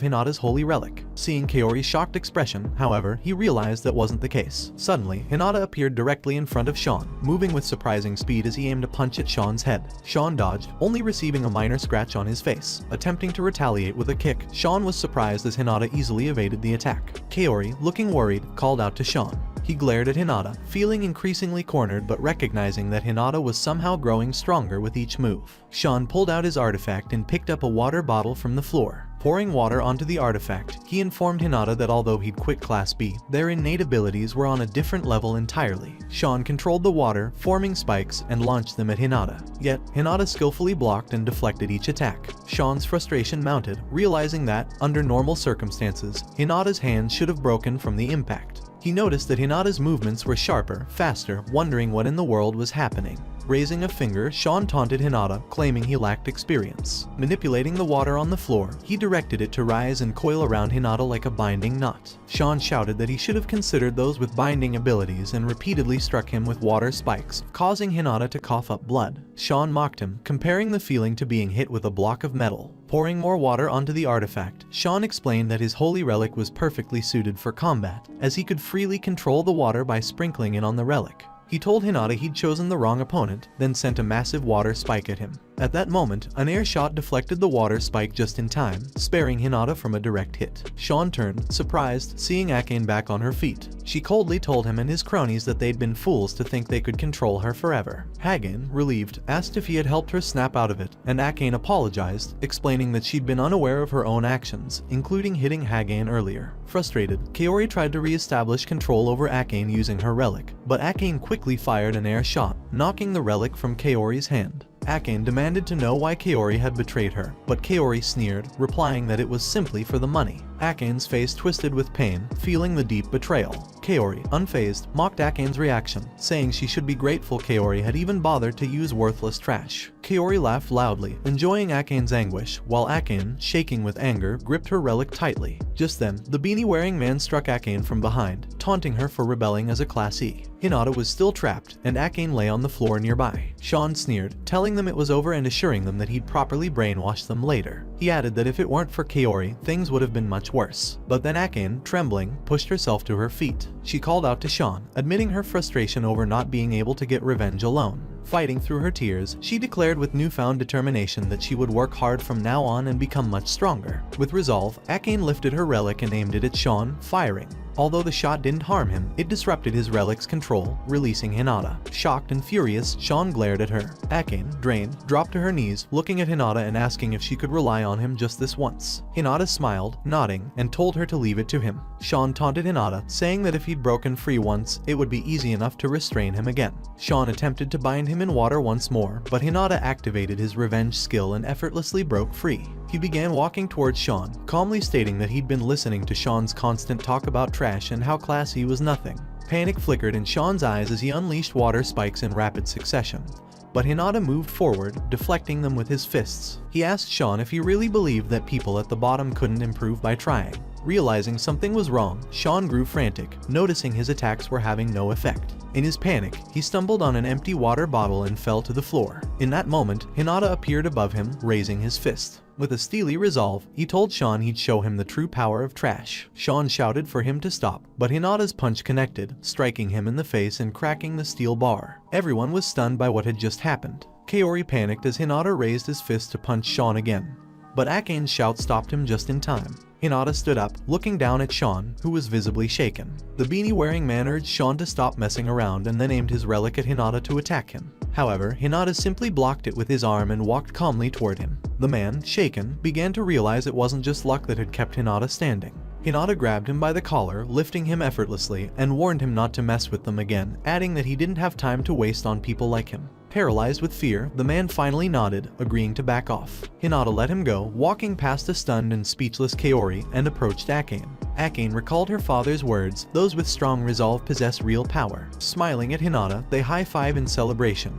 Hinata's holy relic. Seeing Kaori's shocked expression, however, he realized that wasn't the case. Suddenly, Hinata appeared directly in front of Sean, moving with surprising speed as he aimed a punch at Sean's head. Sean dodged, only receiving a minor scratch on his face. Attempting to retaliate with a kick, Sean was surprised as Hinata easily evaded the attack. Kaori, looking worried, called out to Sean. He glared at Hinata, feeling increasingly cornered but recognizing that Hinata was somehow growing stronger with each move. Sean pulled out his artifact and picked up a water bottle from the floor. Pouring water onto the artifact, he informed Hinata that although he'd quit Class B, their innate abilities were on a different level entirely. Sean controlled the water, forming spikes, and launched them at Hinata. Yet, Hinata skillfully blocked and deflected each attack. Sean's frustration mounted, realizing that, under normal circumstances, Hinata's hands should have broken from the impact. He noticed that Hinata's movements were sharper, faster, wondering what in the world was happening. Raising a finger, Sean taunted Hinata, claiming he lacked experience. Manipulating the water on the floor, he directed it to rise and coil around Hinata like a binding knot. Sean shouted that he should have considered those with binding abilities and repeatedly struck him with water spikes, causing Hinata to cough up blood. Sean mocked him, comparing the feeling to being hit with a block of metal. Pouring more water onto the artifact, Sean explained that his holy relic was perfectly suited for combat, as he could freely control the water by sprinkling it on the relic. He told Hinata he'd chosen the wrong opponent, then sent a massive water spike at him. At that moment, an air shot deflected the water spike just in time, sparing Hinata from a direct hit. Sean turned, surprised, seeing Akane back on her feet. She coldly told him and his cronies that they'd been fools to think they could control her forever. Hagen, relieved, asked if he had helped her snap out of it, and Akane apologized, explaining that she'd been unaware of her own actions, including hitting Hagen earlier. Frustrated, Kaori tried to re-establish control over Akane using her relic, but Akane quickly fired an air shot, knocking the relic from Kaori's hand. Akane demanded to know why Kaori had betrayed her, but Kaori sneered, replying that it was simply for the money. Akane's face twisted with pain, feeling the deep betrayal. Kaori, unfazed, mocked Akane's reaction, saying she should be grateful Kaori had even bothered to use worthless trash. Kaori laughed loudly, enjoying Akane's anguish, while Akane, shaking with anger, gripped her relic tightly. Just then, the beanie-wearing man struck Akane from behind, taunting her for rebelling as a Class E. Hinata was still trapped, and Akane lay on the floor nearby. Sean sneered, telling them it was over and assuring them that he'd properly brainwash them later. He added that if it weren't for Kaori, things would have been much worse. But then Akane, trembling, pushed herself to her feet. She called out to Sean, admitting her frustration over not being able to get revenge alone. Fighting through her tears, she declared with newfound determination that she would work hard from now on and become much stronger. With resolve, Akane lifted her relic and aimed it at Sean, firing. Although the shot didn't harm him, it disrupted his relic's control, releasing Hinata. Shocked and furious, Sean glared at her. Akane, drained, dropped to her knees, looking at Hinata and asking if she could rely on him just this once. Hinata smiled, nodding, and told her to leave it to him. Sean taunted Hinata, saying that if he'd broken free once, it would be easy enough to restrain him again. Sean attempted to bind him in water once more, but Hinata activated his revenge skill and effortlessly broke free. He began walking towards Sean, calmly stating that he'd been listening to Sean's constant talk about trash and how Class E was nothing. Panic flickered in Sean's eyes as he unleashed water spikes in rapid succession. But Hinata moved forward, deflecting them with his fists. He asked Sean if he really believed that people at the bottom couldn't improve by trying. Realizing something was wrong, Sean grew frantic, noticing his attacks were having no effect. In his panic, he stumbled on an empty water bottle and fell to the floor. In that moment, Hinata appeared above him, raising his fist. With a steely resolve, he told Sean he'd show him the true power of trash. Sean shouted for him to stop, but Hinata's punch connected, striking him in the face and cracking the steel bar. Everyone was stunned by what had just happened. Kaori panicked as Hinata raised his fist to punch Sean again, but Akane's shout stopped him just in time. Hinata stood up, looking down at Sean, who was visibly shaken. The beanie-wearing man urged Sean to stop messing around and then aimed his relic at Hinata to attack him. However, Hinata simply blocked it with his arm and walked calmly toward him. The man, shaken, began to realize it wasn't just luck that had kept Hinata standing. Hinata grabbed him by the collar, lifting him effortlessly, and warned him not to mess with them again, adding that he didn't have time to waste on people like him. Paralyzed with fear, the man finally nodded, agreeing to back off. Hinata let him go, walking past a stunned and speechless Kaori, and approached Akane. Akane recalled her father's words, "Those with strong resolve possess real power." Smiling at Hinata, they high-five in celebration,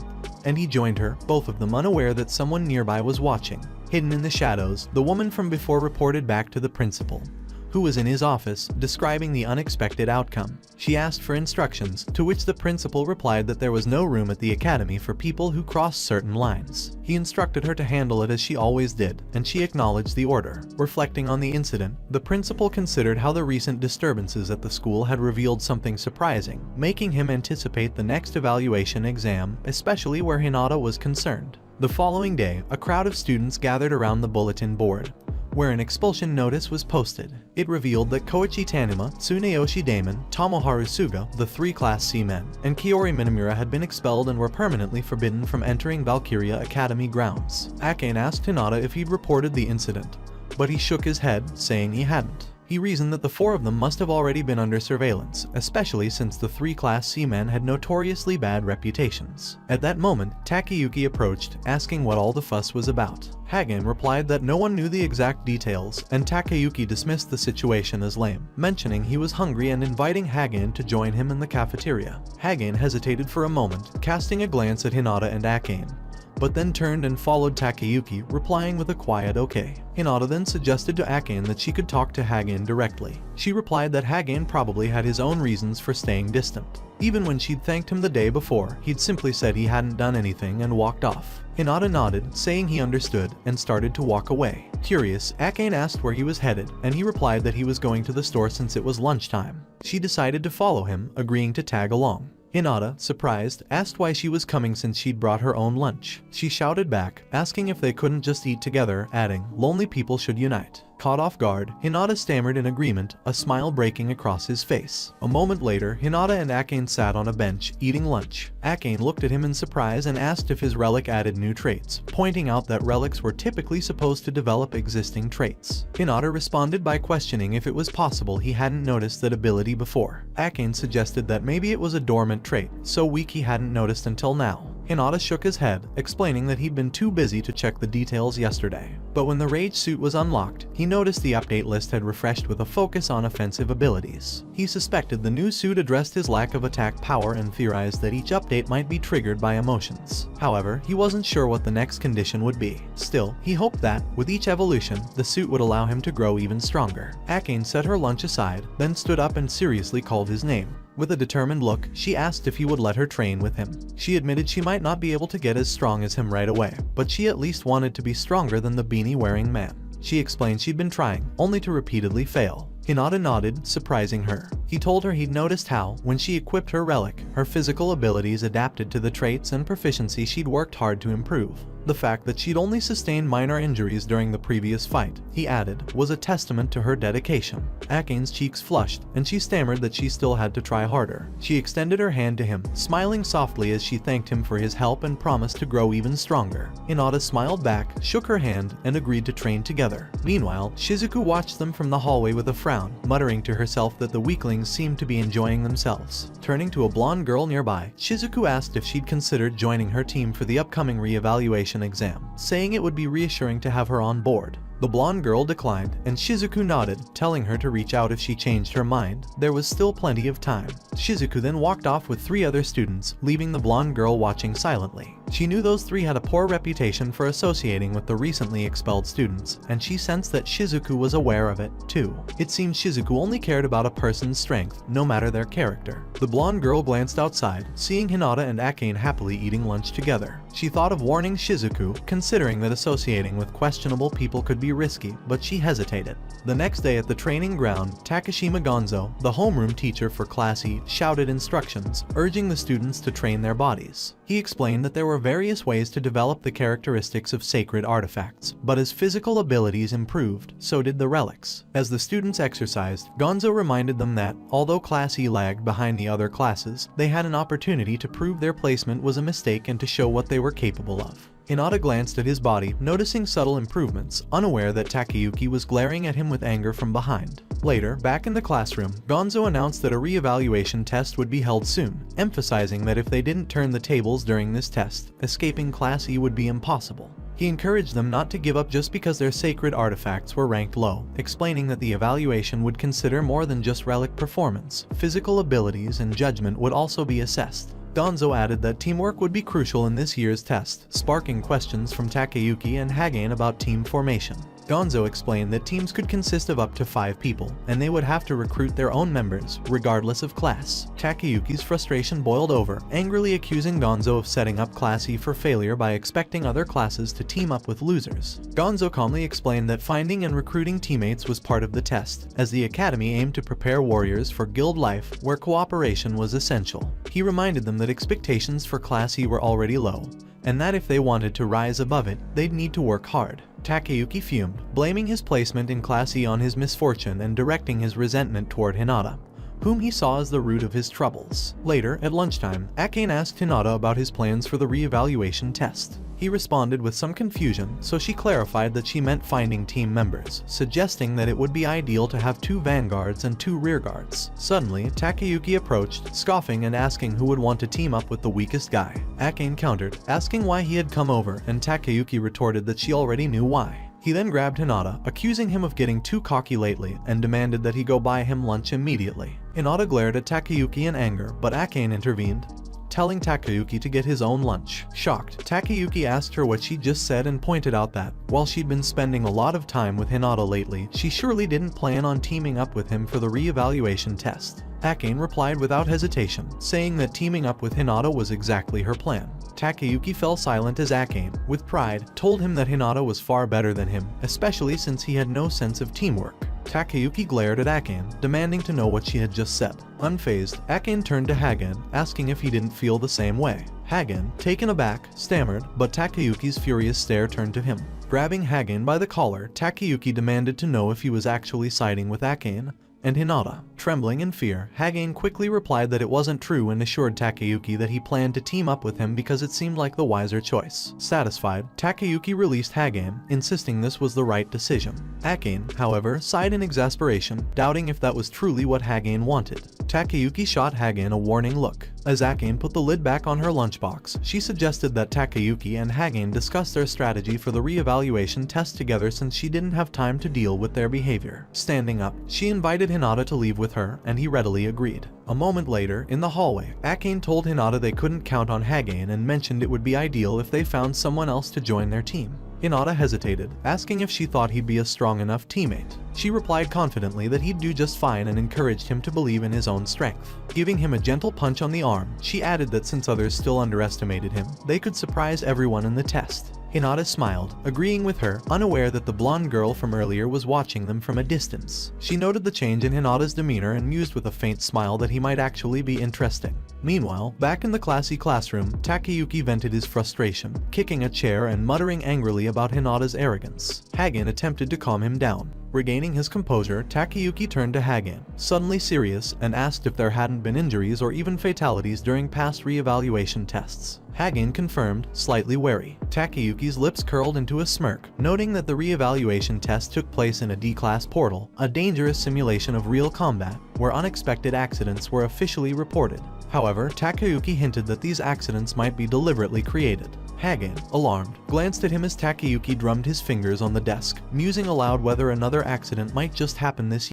and he joined her, both of them unaware that someone nearby was watching. Hidden in the shadows, the woman from before reported back to the principal, who was in his office, describing the unexpected outcome. She asked for instructions, to which the principal replied that there was no room at the academy for people who crossed certain lines. He instructed her to handle it as she always did, and she acknowledged the order. Reflecting on the incident, the principal considered how the recent disturbances at the school had revealed something surprising, making him anticipate the next evaluation exam, especially where Hinata was concerned. The following day, a crowd of students gathered around the bulletin board, where an expulsion notice was posted. It revealed that Koichi Tanuma, Tsuneyoshi Damon, Tomoharu Suga, the 3 Class C men, and Kiori Minamura had been expelled and were permanently forbidden from entering Valkyria Academy grounds. Akane asked Hinata if he'd reported the incident, but he shook his head, saying he hadn't. He reasoned that the 4 of them must have already been under surveillance, especially since the 3 Class C men had notoriously bad reputations. At that moment, Takayuki approached, asking what all the fuss was about. Hagen replied that no one knew the exact details, and Takayuki dismissed the situation as lame, mentioning he was hungry and inviting Hagen to join him in the cafeteria. Hagen hesitated for a moment, casting a glance at Hinata and Akane, but then turned and followed Takayuki, replying with a quiet okay. Hinata then suggested to Akane that she could talk to Hagen directly. She replied that Hagen probably had his own reasons for staying distant. Even when she'd thanked him the day before, he'd simply said he hadn't done anything and walked off. Hinata nodded, saying he understood, and started to walk away. Curious, Akane asked where he was headed, and he replied that he was going to the store since it was lunchtime. She decided to follow him, agreeing to tag along. Hinata, surprised, asked why she was coming since she'd brought her own lunch. She shouted back, asking if they couldn't just eat together, adding, "Lonely people should unite." Caught off guard, Hinata stammered in agreement, a smile breaking across his face. A moment later, Hinata and Akane sat on a bench, eating lunch. Akane looked at him in surprise and asked if his relic added new traits, pointing out that relics were typically supposed to develop existing traits. Hinata responded by questioning if it was possible he hadn't noticed that ability before. Akane suggested that maybe it was a dormant trait, so weak he hadn't noticed until now. Hinata shook his head, explaining that he'd been too busy to check the details yesterday. But when the rage suit was unlocked, he noticed the update list had refreshed with a focus on offensive abilities. He suspected the new suit addressed his lack of attack power and theorized that each update might be triggered by emotions. However, he wasn't sure what the next condition would be. Still, he hoped that, with each evolution, the suit would allow him to grow even stronger. Akane set her lunch aside, then stood up and seriously called his name. With a determined look, she asked if he would let her train with him. She admitted she might not be able to get as strong as him right away, but she at least wanted to be stronger than the beanie-wearing man. She explained she'd been trying, only to repeatedly fail. Hinata nodded, surprising her. He told her he'd noticed how, when she equipped her relic, her physical abilities adapted to the traits and proficiency she'd worked hard to improve. The fact that she'd only sustained minor injuries during the previous fight, he added, was a testament to her dedication. Akane's cheeks flushed, and she stammered that she still had to try harder. She extended her hand to him, smiling softly as she thanked him for his help and promised to grow even stronger. Hinata smiled back, shook her hand, and agreed to train together. Meanwhile, Shizuku watched them from the hallway with a frown, muttering to herself that the weaklings seemed to be enjoying themselves. Turning to a blonde girl nearby, Shizuku asked if she'd considered joining her team for the upcoming re-evaluation exam, saying it would be reassuring to have her on board. The blonde girl declined, and Shizuku nodded, telling her to reach out if she changed her mind. There was still plenty of time. Shizuku then walked off with 3 other students, leaving the blonde girl watching silently. She knew those three had a poor reputation for associating with the recently expelled students, and she sensed that Shizuku was aware of it, too. It seemed Shizuku only cared about a person's strength, no matter their character. The blonde girl glanced outside, seeing Hinata and Akane happily eating lunch together. She thought of warning Shizuku, considering that associating with questionable people could be risky, but she hesitated. The next day at the training ground, Takashima Gonzo, the homeroom teacher for Class E, shouted instructions, urging the students to train their bodies. He explained that there were various ways to develop the characteristics of sacred artifacts, but as physical abilities improved, so did the relics. As the students exercised, Gonzo reminded them that, although Class E lagged behind the other classes, they had an opportunity to prove their placement was a mistake and to show what they were capable of. Hinata glanced at his body, noticing subtle improvements, unaware that Takayuki was glaring at him with anger from behind. Later, back in the classroom, Gonzo announced that a re-evaluation test would be held soon, emphasizing that if they didn't turn the tables during this test, escaping Class E would be impossible. He encouraged them not to give up just because their sacred artifacts were ranked low, explaining that the evaluation would consider more than just relic performance. Physical abilities and judgment would also be assessed. Gonzo added that teamwork would be crucial in this year's test, sparking questions from Takayuki and Hagane about team formation. Gonzo explained that teams could consist of up to 5 people, and they would have to recruit their own members, regardless of class. Takayuki's frustration boiled over, angrily accusing Gonzo of setting up Class E for failure by expecting other classes to team up with losers. Gonzo calmly explained that finding and recruiting teammates was part of the test, as the academy aimed to prepare warriors for guild life, where cooperation was essential. He reminded them that expectations for Class E were already low, and that if they wanted to rise above it, they'd need to work hard. Takayuki fumed, blaming his placement in Class E on his misfortune and directing his resentment toward Hinata, whom he saw as the root of his troubles. Later, at lunchtime, Akane asked Hinata about his plans for the re-evaluation test. He responded with some confusion, so she clarified that she meant finding team members, suggesting that it would be ideal to have 2 vanguards and 2 rearguards. Suddenly, Takayuki approached, scoffing and asking who would want to team up with the weakest guy. Akane countered, asking why he had come over, and Takayuki retorted that she already knew why. He then grabbed Hinata, accusing him of getting too cocky lately, and demanded that he go buy him lunch immediately. Hinata glared at Takayuki in anger, but Akane intervened, telling Takayuki to get his own lunch. Shocked, Takayuki asked her what she just said and pointed out that, while she'd been spending a lot of time with Hinata lately, she surely didn't plan on teaming up with him for the re-evaluation test. Akane replied without hesitation, saying that teaming up with Hinata was exactly her plan. Takayuki fell silent as Akane, with pride, told him that Hinata was far better than him, especially since he had no sense of teamwork. Takayuki glared at Akane, demanding to know what she had just said. Unfazed, Akane turned to Hagane, asking if he didn't feel the same way. Hagane, taken aback, stammered, but Takayuki's furious stare turned to him. Grabbing Hagane by the collar, Takayuki demanded to know if he was actually siding with Akane and Hinata. Trembling in fear, Hagane quickly replied that it wasn't true and assured Takayuki that he planned to team up with him because it seemed like the wiser choice. Satisfied, Takayuki released Hagane, insisting this was the right decision. Akane, however, sighed in exasperation, doubting if that was truly what Hagane wanted. Takayuki shot Hagane a warning look. As Akane put the lid back on her lunchbox, she suggested that Takayuki and Hagane discuss their strategy for the re-evaluation test together since she didn't have time to deal with their behavior. Standing up, she invited Hinata to leave with her, and he readily agreed. A moment later, in the hallway, Akane told Hinata they couldn't count on Hagane and mentioned it would be ideal if they found someone else to join their team. Hinata hesitated, asking if she thought he'd be a strong enough teammate. She replied confidently that he'd do just fine and encouraged him to believe in his own strength. Giving him a gentle punch on the arm, she added that since others still underestimated him, they could surprise everyone in the test. Hinata smiled, agreeing with her, unaware that the blonde girl from earlier was watching them from a distance. She noted the change in Hinata's demeanor and mused with a faint smile that he might actually be interesting. Meanwhile, back in the classy classroom, Takayuki vented his frustration, kicking a chair and muttering angrily about Hinata's arrogance. Hagane attempted to calm him down. Regaining his composure, Takayuki turned to Hagane, suddenly serious, and asked if there hadn't been injuries or even fatalities during past re-evaluation tests. Hagane confirmed, slightly wary. Takayuki's lips curled into a smirk, noting that the re-evaluation test took place in a D-class portal, a dangerous simulation of real combat, where unexpected accidents were officially reported. However, Takayuki hinted that these accidents might be deliberately created. Hagane, alarmed, glanced at him as Takayuki drummed his fingers on the desk, musing aloud whether another accident might just happen this